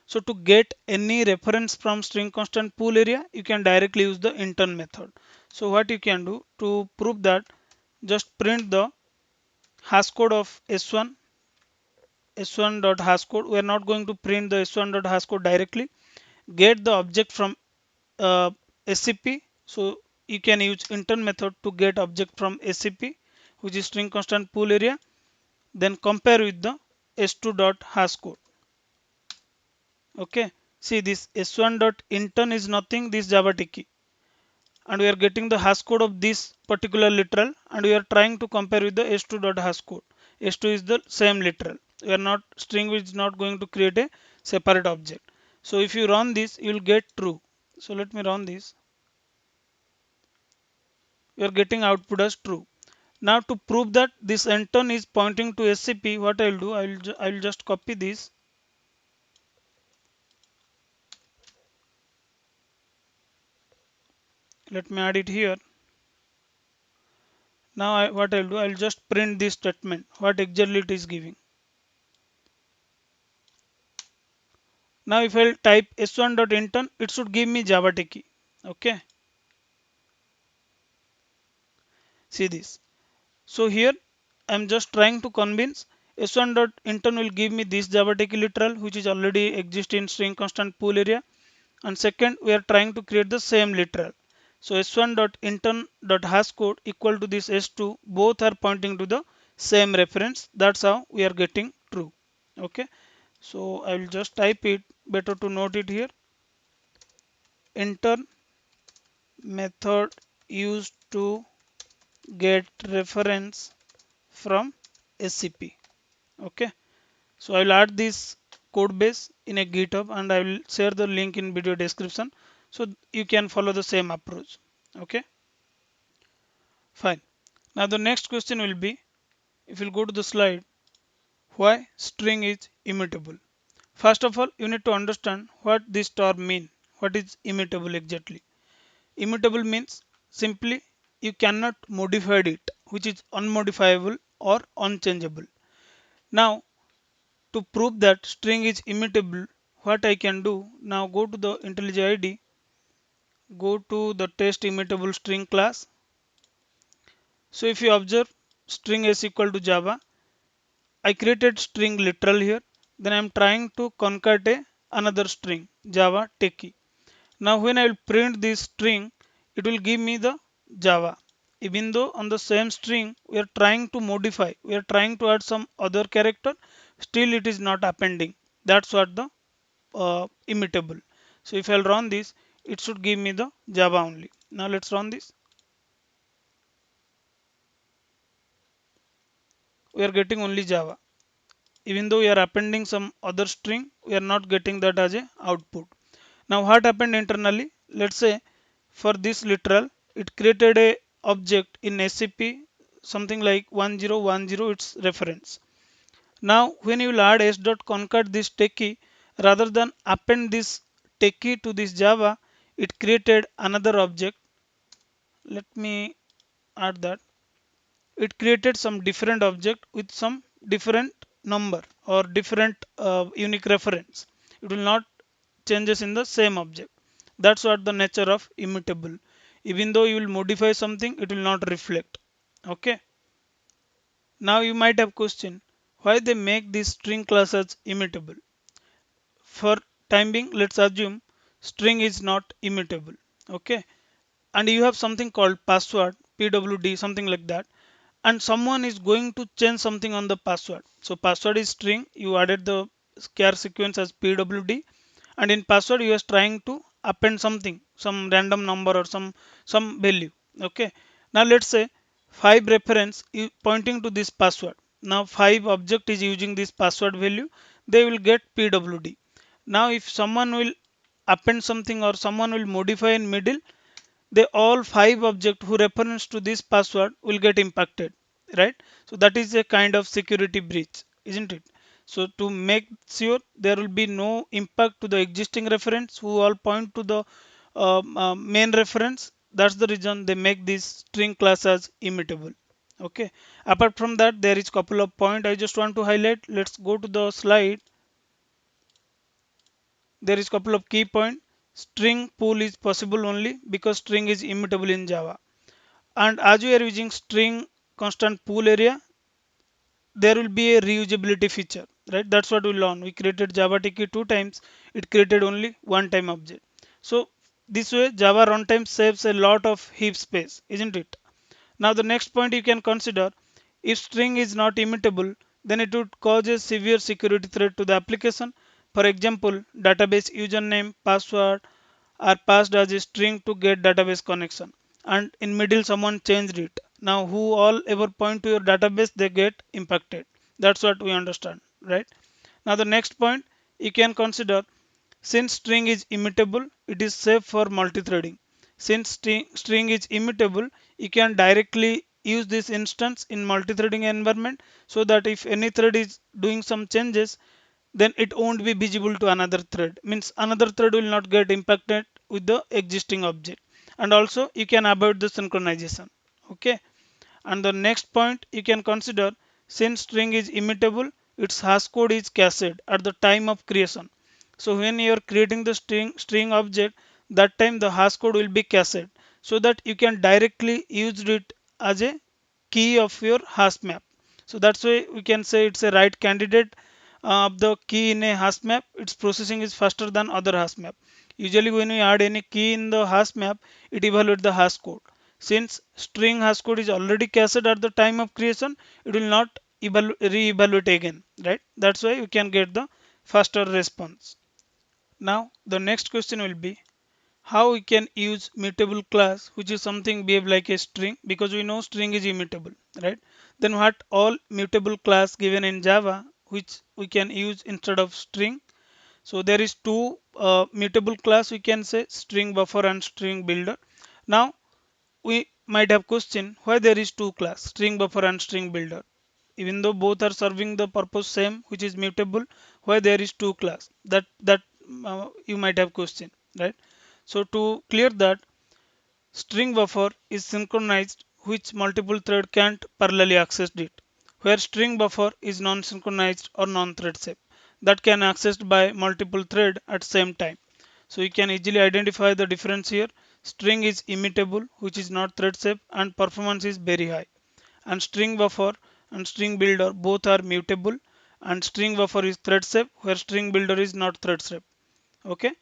So to get any reference from string constant pool area, you can directly use the intern method. So what you can do to prove that, just print the hash code of s1 dot hash code. We are not going to print the s1 dot hash code directly. Get the object from uh, SCP. So you can use intern method to get object from SCP, which is string constant pool area. Then compare with the s2 dot hash code. Okay, see this s1 dot intern is nothing, this JavaTechie, and we are getting the hash code of this particular literal, and we are trying to compare with the s2 dot hash code. S2 is the same literal. We are not, string is not going to create a separate object. So if you run this, you will get true. So let me run this. We are getting output as true. Now to prove that this intern is pointing to SCP, what I'll do, I'll just copy this. Let me add it here. Now what I'll do, I'll just print this statement, what exactly it is giving. Now if I'll type s1.intern, it should give me JavaTechie. Okay, see this. So here I'm just trying to convince s1.intern will give me this JavaTechie literal, which is already exist in string constant pool area. And second, we are trying to create the same literal. So s1.intern.hash code equal to this s2, both are pointing to the same reference. That's how we are getting true. Okay, so I will just type it, better to note it here. Intern method used to get reference from SCP. Okay, so I will add this code base in a GitHub, and I will share the link in video description so you can follow the same approach. Okay, fine. Now the next question will be, if you go to the slide, why string is immutable? First of all, you need to understand what this term mean. What is immutable exactly? Immutable means simply you cannot modify it, which is unmodifiable or unchangeable. Now, to prove that string is immutable, what I can do, now go to the IntelliJ IDE, go to the test immutable string class. So if you observe string is equal to Java, I created string literal here. Then I am trying to concatenate another string JavaTechie. Now when I will print this string, it will give me the Java. Even though on the same string we are trying to modify, we are trying to add some other character, still it is not appending. That's what the immutable. So if I'll run this, it should give me the Java only. Now let's run this. We are getting only Java. Even though we are appending some other string, we are not getting that as a output. Now what happened internally? Let's say for this literal, it created a object in SCP something like 1010 its reference. Now when you will add s.concat this techie, rather than append this techie to this Java, it created another object. Let me add that. It created some different object with some different number or different unique reference. It will not changes in the same object. That's what the nature of immutable. Even though you will modify something, it will not reflect. Okay. Now you might have question why they make this string class as immutable. For time being, let's assume string is not immutable. Okay, and you have something called password, pwd, something like that, and someone is going to change something on the password. So password is string, you added the char sequence as pwd, and in password you are trying to append something, some random number or some value. Okay, now let's say 5 reference is pointing to this password. Now 5 object is using this password value, they will get pwd. Now if someone will append something or someone will modify in middle, they all 5 object who reference to this password will get impacted, right? So that is a kind of security breach, isn't it? So to make sure there will be no impact to the existing reference who all point to the main reference, that's the reason they make this string class as immutable. Okay, apart from that there is couple of point I just want to highlight. Let's go to the slide. There is couple of key point. String pool is possible only because string is immutable in Java, and as we are using string constant pool area, there will be a reusability feature, right? That's what we learned. We created JavaTechie 2 times, it created only 1 time object. So this way Java runtime saves a lot of heap space, isn't it? Now the next point you can consider, if string is not immutable, then it would cause a severe security threat to the application. For example, database username, password are passed as a string to get database connection, and in middle someone changed it. Now who all ever point to your database, they get impacted. That's what we understand, right? Now the next point you can consider, since string is immutable, it is safe for multi-threading. Since string is immutable, you can directly use this instance in multi-threading environment, so that if any thread is doing some changes, then it won't be visible to another thread. Means another thread will not get impacted with the existing object. And also you can avoid the synchronization. Okay. And the next point you can consider, since string is immutable, its hash code is cached at the time of creation. So when you are creating the string object, that time the hash code will be cached, so that you can directly use it as a key of your hash map. So that's why we can say it's a right candidate of the key in a hash map. Its processing is faster than other hash map. Usually when we add any key in the hash map, it evaluates the hash code. Since string hash code is already cached at the time of creation, it will not re-evaluate again, right? That's why you can get the faster response. Now the next question will be, how we can use mutable class, which is something behave like a string, because we know string is immutable, right? Then what all mutable class given in Java which we can use instead of string? So there is two mutable class, we can say string buffer and string builder. Now we might have question why there is two class string buffer and string builder, even though both are serving the purpose same, which is mutable. Why there is two class, that you might have question, right? So to clear that, string buffer is synchronized which multiple thread can't parallelly access it, where string buffer is non-synchronized or non-thread safe that can accessed by multiple thread at same time. So you can easily identify the difference here. String is immutable, which is not thread safe, and performance is very high. And string buffer and string builder both are mutable, and string buffer is thread safe, where string builder is not thread safe. Okay,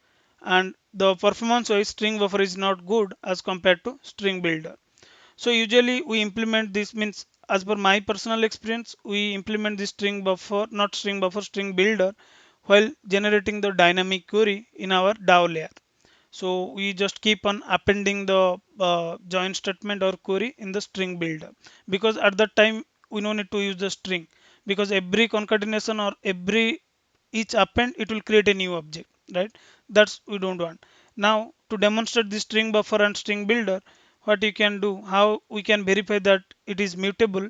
and the performance wise string buffer is not good as compared to string builder. So usually we implement this, means as per my personal experience, we implement this string buffer, not string buffer, string builder, while generating the dynamic query in our DAO layer. So we just keep on appending the join statement or query in the string builder, because at that time we no need to use the string, because every concatenation or every each append it will create a new object, right? That's we don't want. Now to demonstrate the string buffer and string builder, what you can do, how we can verify that it is mutable.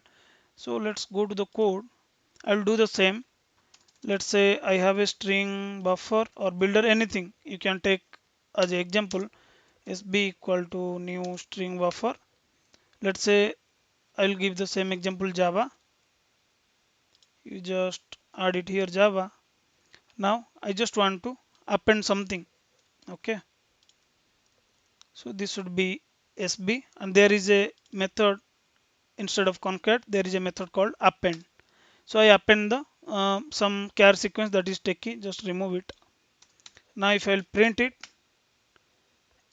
So let's go to the code. I'll do the same. Let's say I have a string buffer or builder, anything you can take as an example. SB equal to new string buffer. Let's say I'll give the same example Java. You just add it here Java. Now I just want to append something. Okay, so this should be SB, and there is a method instead of concat, there is a method called append. So I append the some char sequence that is techie, just remove it. Now if I'll print it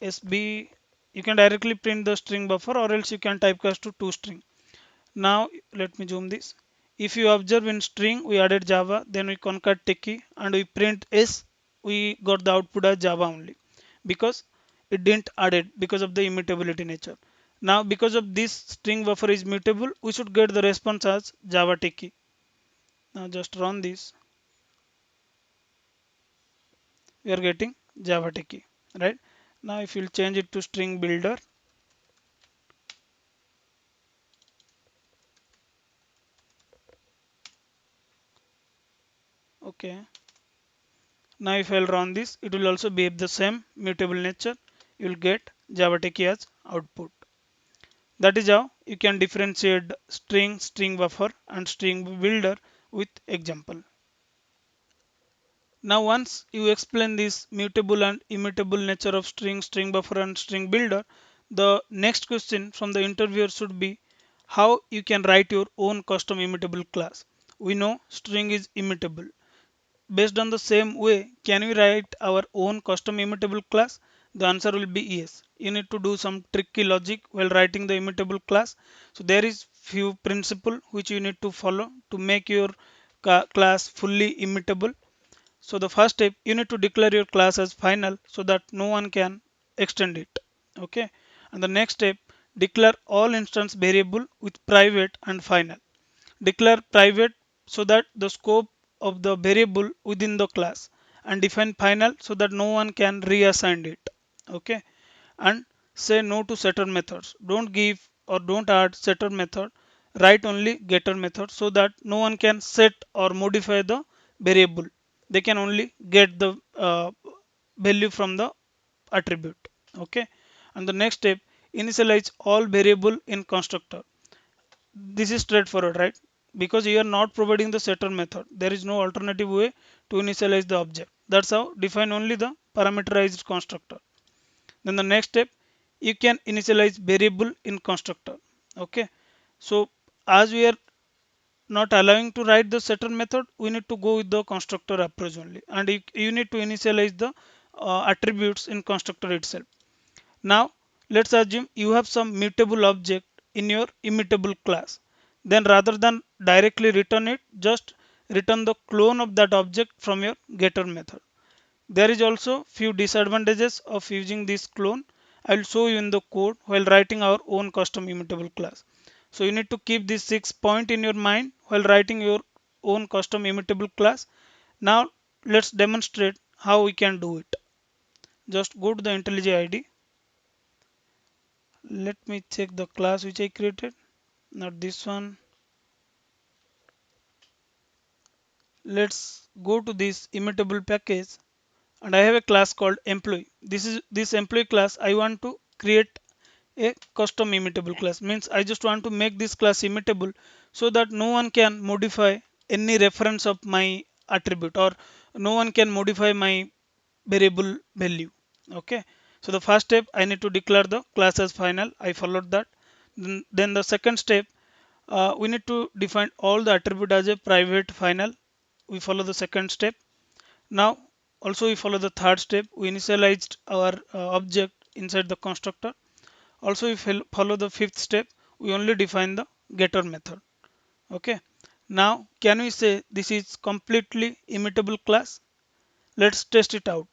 SB, you can directly print the string buffer, or else you can typecast to toString. Now let me zoom this. If you observe in string we added Java, then we concat techie and we print S, we got the output as Java only, because it didn't add it because of the immutability nature. Now because of this string buffer is mutable, we should get the response as JavaTechie. Now just run this, we are getting JavaTechie, right? Now if you'll change it to string builder, okay. Now if I'll run this, it will also behave the same mutable nature. You will get JavaTechie as output. That is how you can differentiate string, string buffer and string builder with example. Now once you explain this mutable and immutable nature of string, string buffer and string builder, the next question from the interviewer should be how you can write your own custom immutable class. We know string is immutable. Based on the same way, can we write our own custom immutable class? The answer will be yes. You need to do some tricky logic while writing the immutable class. So there is few principle which you need to follow to make your class fully immutable. So the first step, you need to declare your class as final so that no one can extend it. Okay. And the next step, declare all instance variable with private and final. Declare private so that the scope of the variable within the class, and define final so that no one can reassign it. Okay, and say no to setter methods. Don't give or don't add setter method. Write only getter method so that no one can set or modify the variable. They can only get the value from the attribute. Okay, and the next step, initialize all variable in constructor. This is straightforward, right? Because you are not providing the setter method, there is no alternative way to initialize the object. That's how define only the parameterized constructor. Then the next step, you can initialize variable in constructor. Okay, so as we are not allowing to write the setter method, we need to go with the constructor approach only, and you need to initialize the attributes in constructor itself. Now let's assume you have some mutable object in your immutable class. Then rather than directly return it, just return the clone of that object from your getter method. There is also few disadvantages of using this clone. I will show you in the code while writing our own custom immutable class. So you need to keep this 6 point in your mind while writing your own custom immutable class. Now let's demonstrate how we can do it. Just go to the IntelliJ IDE. Let me check the class which I created, not this one. Let's go to this immutable package, and I have a class called employee. This employee class. I want to create a custom immutable class. Means I just want to make this class immutable so that no one can modify any reference of my attribute, or no one can modify my variable value. Okay, so the first step, I need to declare the class as final. I followed that. Then the second step, we need to define all the attribute as a private final. We follow the second step. Now also we follow the third step. We initialized our object inside the constructor. Also if we follow the fifth step, we only define the getter method. Okay, now can we say this is completely immutable class? Let's test it out.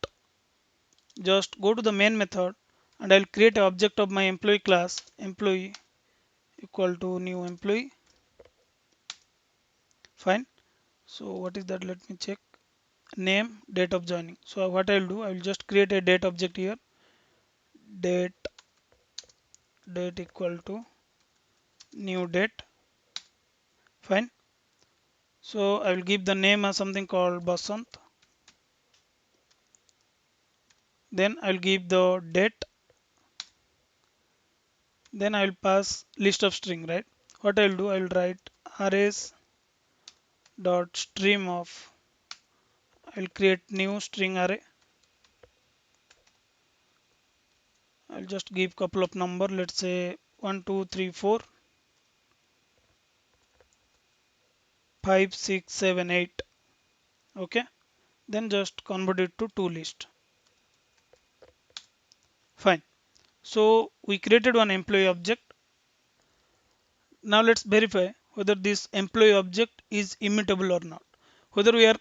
Just go to the main method, and I'll create an object of my employee class, employee equal to new employee. Fine. So what is that? Let me check. Name, date of joining. So what I'll do, I will just create a date object here. Date equal to new date. Fine. So I will give the name as something called Basant. Then I will give the date. Then I will pass list of string, right? What I will do, I will write arrays dot stream of. I will create new string array. I'll just give couple of number. Let's say 1 2 3 4 5 6 7 8. Okay, then just convert it to list. Fine. So we created one employee object. Now let's verify whether this employee object is immutable or not, whether we are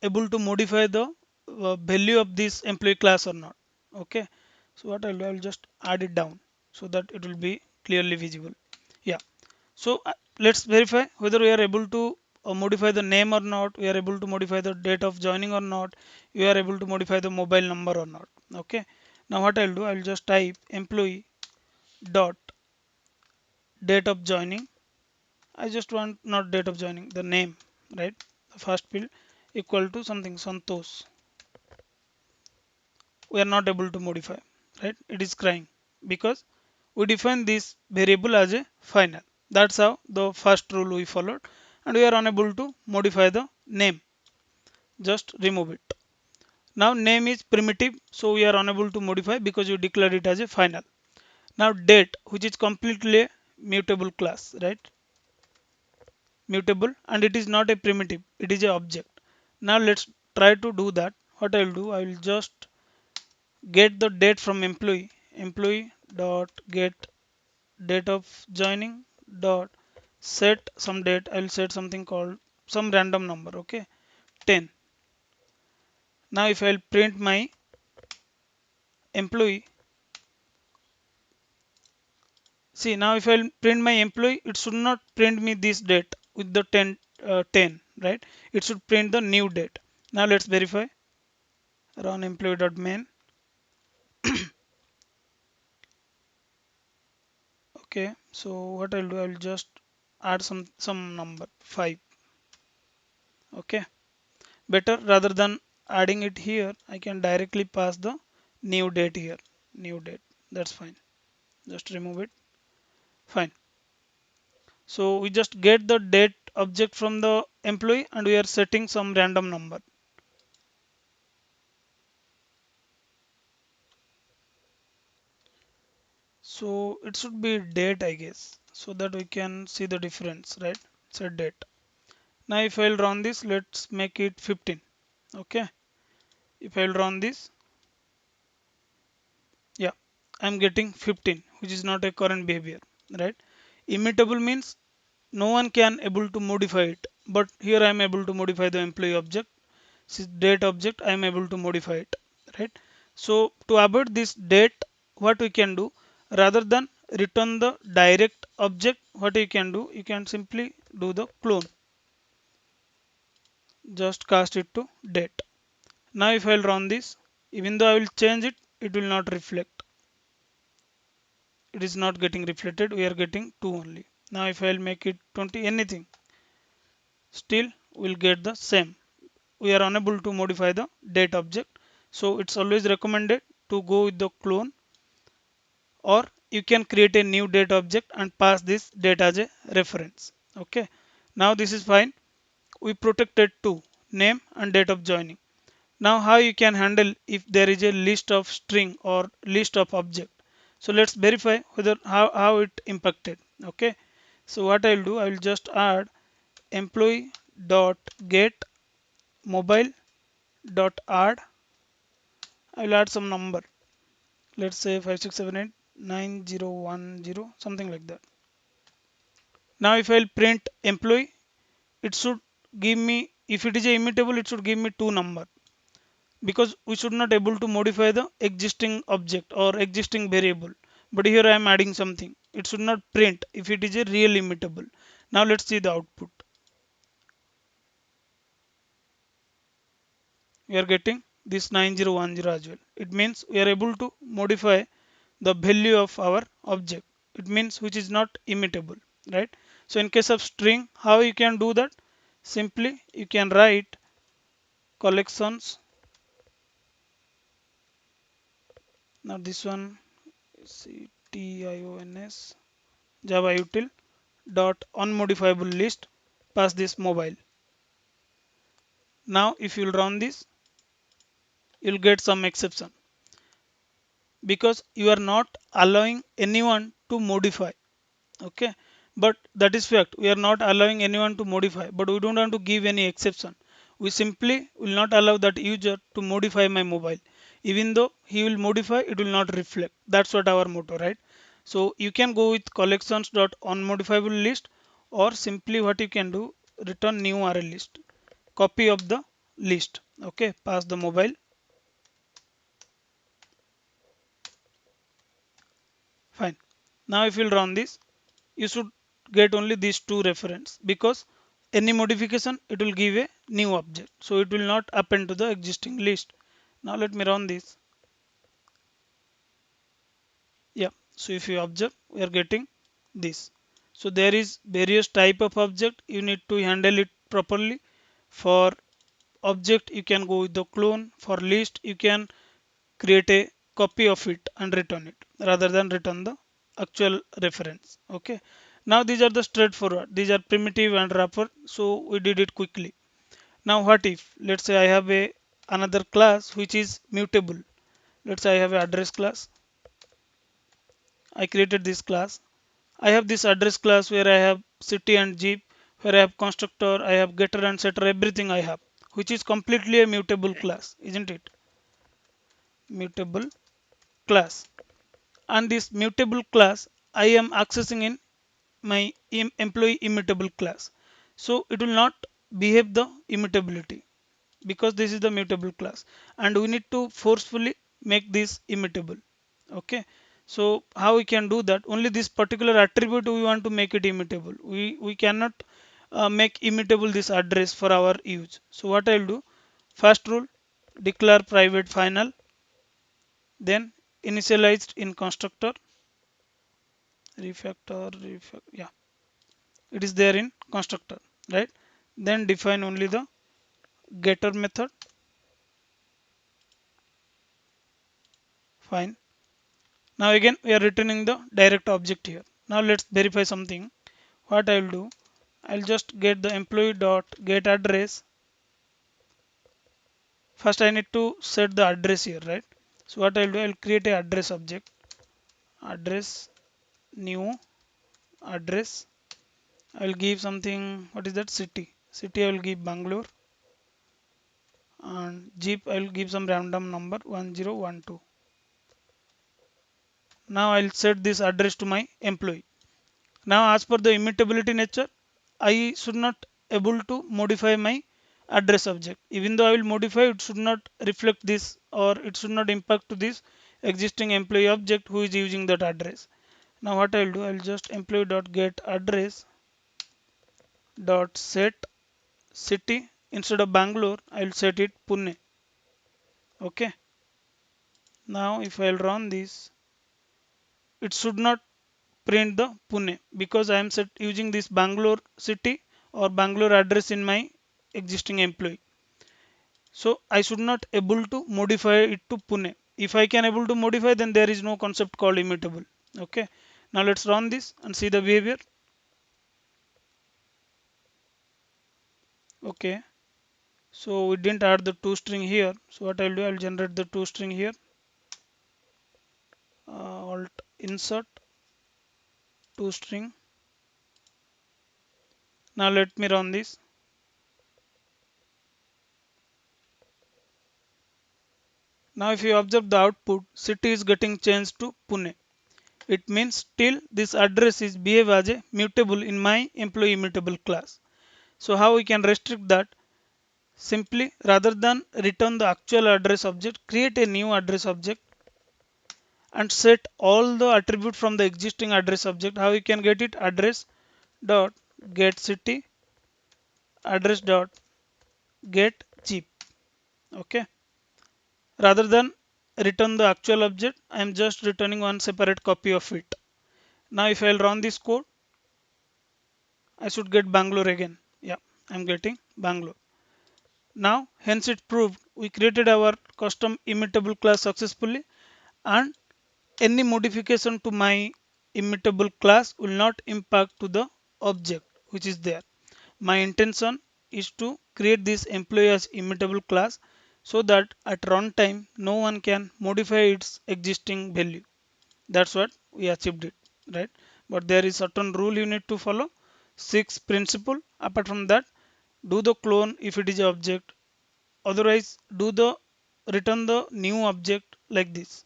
able to modify the value of this employee class or not. Okay, so what I'll do, I'll just add it down so that it will be clearly visible. Yeah, so let's verify whether we are able to modify the name or not, we are able to modify the date of joining or not, we are able to modify the mobile number or not. Okay, now what I'll do, I'll just type employee dot date of joining. I just want not date of joining, the name, right? The first field equal to something Santosh. We are not able to modify, right? It is crying because we define this variable as a final. That's how the first rule we followed, and we are unable to modify the name. Just remove it. Now name is primitive, so we are unable to modify because you declared it as a final. Now date, which is completely a mutable class, right? Mutable, and it is not a primitive, it is a object. Now let's try to do that. What I will do, I will just get the date from employee dot get date of joining dot set some date. I will set something called some random number. Okay, 10. Now if I'll print my employee, see, now if I'll print my employee, it should not print me this date with the 10, right? It should print the new date. Now let's verify. Run employee.main. Okay, so what I'll do, I'll just add some number 5. Okay, better, rather than adding it here, I can directly pass the new date here. New date, that's fine. Just remove it. Fine. So we just get the date object from the employee, and we are setting some random number. So it should be date, I guess, so that we can see the difference, right? Set date. Now if I'll run this, let's make it 15. Okay, if I'll run this, yeah, I'm getting 15, which is not a current behavior, right? Immutable means no one can able to modify it, but here I am able to modify the employee object. This date object, I am able to modify it, right? So to avoid this date, what we can do, rather than return the direct object, what you can do, you can simply do the clone. Just cast it to date, Now if I'll run this, even though I will change it, it will not reflect. It is not getting reflected. We are getting 2 only. Now if I'll make it 20 anything, still we'll get the same. We are unable to modify the date object. So it's always recommended to go with the clone, or you can create a new date object and pass this date as a reference. Okay. Now this is fine. We protected two, name and date of joining. Now how you can handle if there is a list of string or list of object. So let's verify whether how it impacted. Okay. So what I'll do, I will just add employee dot get mobile dot add. I will add some number. Let's say 567891010, something like that. Now if I'll print employee, it should give me, if it is a immutable, it should give me two number, because we should not able to modify the existing object or existing variable. But here I am adding something. It should not print if it is a real immutable. Now let's see the output. We are getting this 9010 as well. It means we are able to modify the value of our object. It means which is not immutable, right? So in case of string, how you can do that? Simply you can write collections. Now this one ctions Java util dot unmodifiable list, pass this mobile. Now if you'll run this, you'll get some exception, because you are not allowing anyone to modify. Okay, but that is fact, we are not allowing anyone to modify, but we don't want to give any exception. We simply will not allow that user to modify my mobile. Even though he will modify, it will not reflect. That's what our motto, right? So you can go with collections dot unmodifiable list, or simply what you can do, return new array list, copy of the list. Okay, pass the mobile. Fine. Now if you'll run this, you should get only these two reference, because any modification it will give a new object, so it will not append to the existing list. Now let me run this. Yeah, so if you observe, we are getting this. So there is various type of object, you need to handle it properly. For object you can go with the clone. For list you can create a copy of it and return it, rather than return the actual reference. Okay, now these are the straightforward, these are primitive and wrapper, so we did it quickly. Now what if, let's say I have a another class which is mutable. Let's say I have an address class. I created this class. I have this address class where I have city and zip, where I have constructor, I have getter and setter, everything I have, which is completely a mutable class, isn't it? Mutable class. And this mutable class I am accessing in my employee immutable class. So it will not behave the immutability, because this is the mutable class, and we need to forcefully make this immutable. Okay, so how we can do that? Only this particular attribute we want to make it immutable. We cannot make immutable this address for our use. So what I'll do, first rule, declare private final, then initialized in constructor, yeah, it is there in constructor, right? Then define only the getter method. Fine. Now again we are returning the direct object here. Now let's verify something. What I will do, I'll just get the employee dot get address. First I need to set the address here, right? So what I'll do, I'll create a address object, address, new address. I'll give something, what is that, city. City I will give Bangalore, and zip I will give some random number 1012. Now I'll set this address to my employee. Now as per the immutability nature, I should not able to modify my address object. Even though I will modify, it should not reflect this, or it should not impact to this existing employee object who is using that address. Now what I'll do, I'll just employee dot get address dot set city. Instead of Bangalore, I'll set it Pune. Okay, now if I'll run this, it should not print the Pune because I am set using this Bangalore city or Bangalore address in my existing employee. So I should not able to modify it to Pune. If I can able to modify, then there is no concept called immutable. Okay, now let's run this and see the behavior. Okay, so we didn't add the toString here. So what I'll do, I'll generate the toString here. Alt insert toString. Now let me run this. Now if you observe the output, city is getting changed to Pune. It means still this address is behave as a mutable in my employee immutable class. So how we can restrict that? Simply rather than return the actual address object, create a new address object and set all the attribute from the existing address object. How you can get it? Address dot get city, address dot get cheap. Okay. Rather than return the actual object, I am just returning one separate copy of it. Now if I'll run this code, I should get Bangalore again. Yeah, I'm getting Bangalore. Now, hence it proved we created our custom immutable class successfully, and any modification to my immutable class will not impact to the object which is there. My intention is to create this employee as immutable class so that at runtime no one can modify its existing value. That's what we achieved it, right? But there is certain rule you need to follow. Six principle. Apart from that, do the clone if it is object. Otherwise, do the return the new object like this.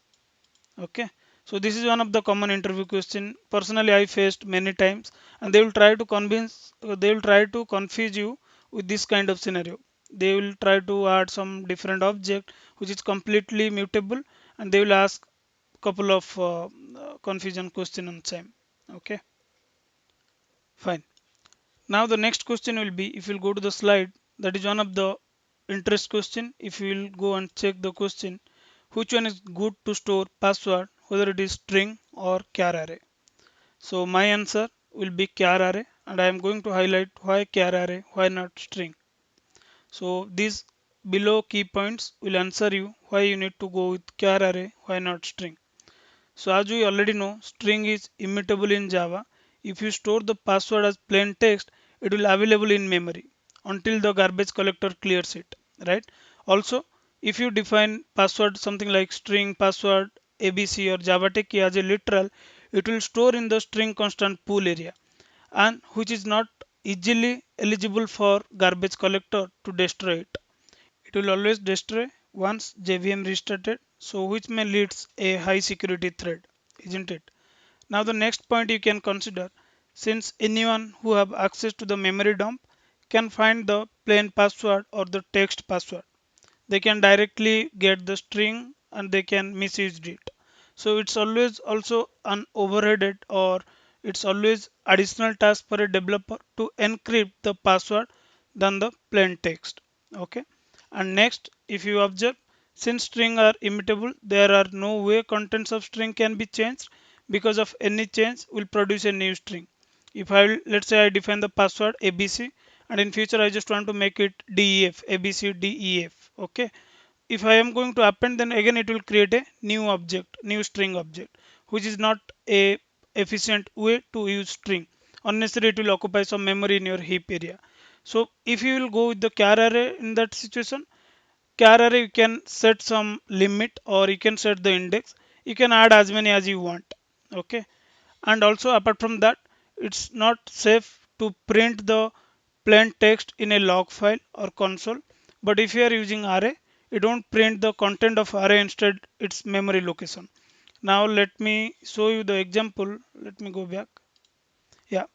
Okay. So this is one of the common interview question. Personally, I faced many times, and they will try to they will try to confuse you with this kind of scenario. They will try to add some different object which is completely mutable, and they will ask couple of confusion question on same. Okay, fine. Now the next question will be, if you'll go to the slide, that is one of the interest question. If you will go and check the question, which one is good to store password, whether it is string or char array. So my answer will be char array, and I am going to highlight why char array, why not string. So these below key points will answer you why you need to go with char array, why not string. So as we already know, string is immutable in Java. If you store the password as plain text, it will available in memory until the garbage collector clears it, right? Also, if you define password something like string password ABC or JavaTechie as a literal, it will store in the string constant pool area, and which is not easily eligible for garbage collector to destroy it. It will always destroy once JVM restarted, so which may leads a high security threat, isn't it? Now the next point you can consider, since anyone who have access to the memory dump can find the plain password or the text password, they can directly get the string and they can misuse it. So it's always also an overheaded, or it's always additional task for a developer to encrypt the password than the plain text. Okay. And next, if you observe, since string are immutable, there are no way contents of string can be changed, because of any change will produce a new string. If I, let's say I define the password ABC, and in future I just want to make it DEF, ABC DEF. Okay. If I am going to append, then again it will create a new object, new string object, which is not a efficient way to use string. Unnecessary, it will occupy some memory in your heap area. So if you will go with the char array in that situation, char array you can set some limit or you can set the index. You can add as many as you want. Okay. And also apart from that, it's not safe to print the plain text in a log file or console. But if you are using array, you don't print the content of array, instead its memory location. Now let me show you the example. Let me go back. Yeah,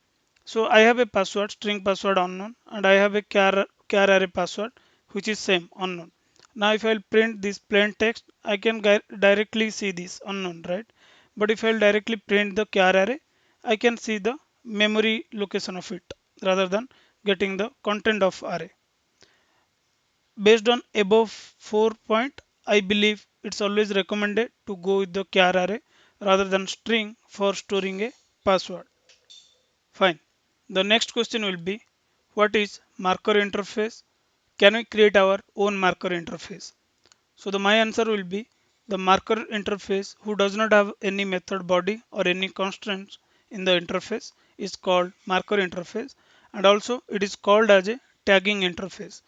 so I have a password, string password unknown, and I have a char array password which is same unknown. Now if I'll print this plain text, I can directly see this unknown, right? But if I'll directly print the char array, I can see the memory location of it rather than getting the content of array. Based on above 4 point, I believe it's always recommended to go with the char array rather than string for storing a password. Fine. The next question will be, what is marker interface? Can we create our own marker interface? So my answer will be, the marker interface who does not have any method body or any constraints in the interface is called marker interface, and also it is called as a tagging interface.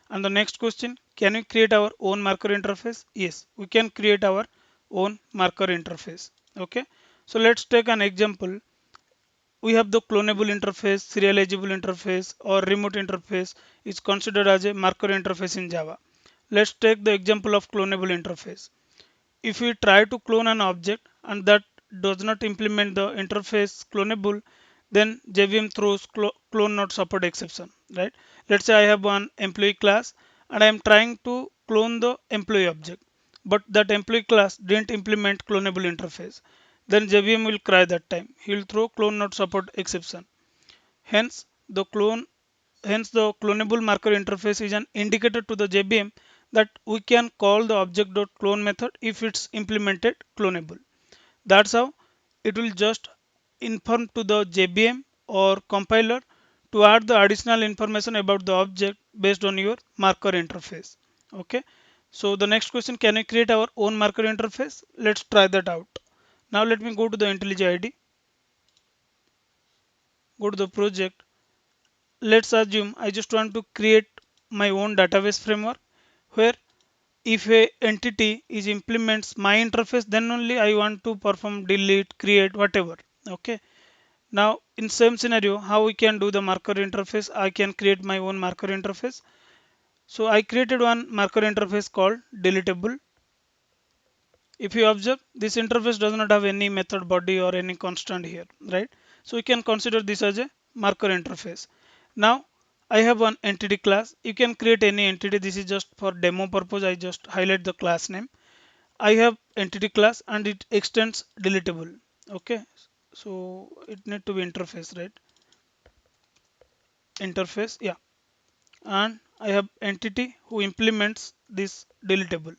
And the next question, can we create our own marker interface? Yes, we can create our own marker interface. Okay, so let's take an example. We have the clonable interface, serializable interface, or remote interface is considered as a marker interface in Java. Let's take the example of clonable interface. If we try to clone an object and that does not implement the interface clonable, then JVM throws clone not support exception, right? Let's say I have one employee class and I am trying to clone the employee object, but that employee class didn't implement clonable interface. Then JVM will cry that time. He will throw clone not support exception. Hence, the clonable marker interface is an indicator to the JVM that we can call the object.clone method if it's implemented clonable. That's how it will just inform to the JVM or compiler to add the additional information about the object based on your marker interface. Okay. So the next question, can we create our own marker interface? Let's try that out. Now let me go to the IntelliJ IDE, go to the project. Let's assume I just want to create my own database framework where if a entity is implements my interface, then only I want to perform delete, create, whatever. Okay. Now in same scenario, how we can do the marker interface? I can create my own marker interface. So I created one marker interface called deletable. If you observe, this interface does not have any method body or any constant here, right? So we can consider this as a marker interface. Now I have one entity class. You can create any entity. This is just for demo purpose. I just highlight the class name. I have entity class and it extends deletable. Okay, so it need to be interface, right? Interface, yeah. And I have entity who implements this deletable.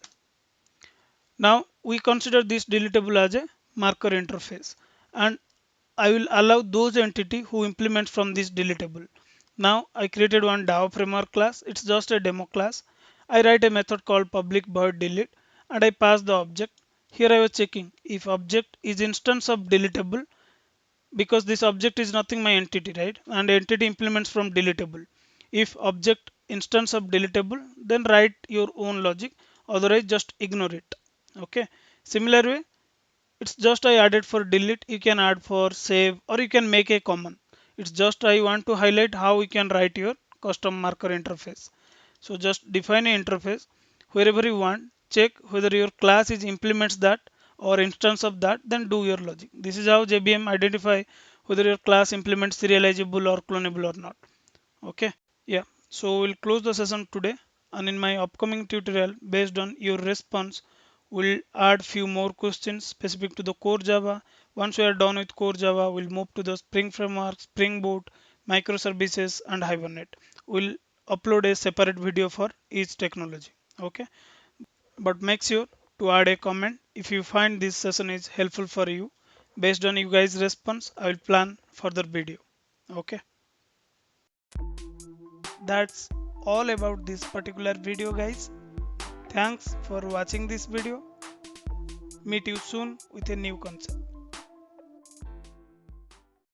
Now we consider this deletable as a marker interface, and I will allow those entity who implements from this deletable. Now I created one DAO framework class. It's just a demo class. I write a method called public void delete and I pass the object. Here I was checking if object is instance of deletable, because this object is nothing my entity, right? And entity implements from deletable. If object instance of deletable, then write your own logic, otherwise just ignore it. Okay, similar way, it's just I added for delete, you can add for save, or you can make a common. It's just I want to highlight how you can write your custom marker interface. So just define an interface wherever you want, check whether your class is implements that or instance of that, then do your logic. This is how JVM identify whether your class implements serializable or clonable or not. Okay. Yeah, so we'll close the session today, and in my upcoming tutorial based on your response, we'll add few more questions specific to the core Java. Once we are done with core Java, we'll move to the Spring Framework, Spring Boot, microservices and Hibernate. We'll upload a separate video for each technology. Okay, but make sure to add a comment if you find this session is helpful for you. Based on you guys' response, I will plan further video. Okay. That's all about this particular video, guys. Thanks for watching this video. Meet you soon with a new concept.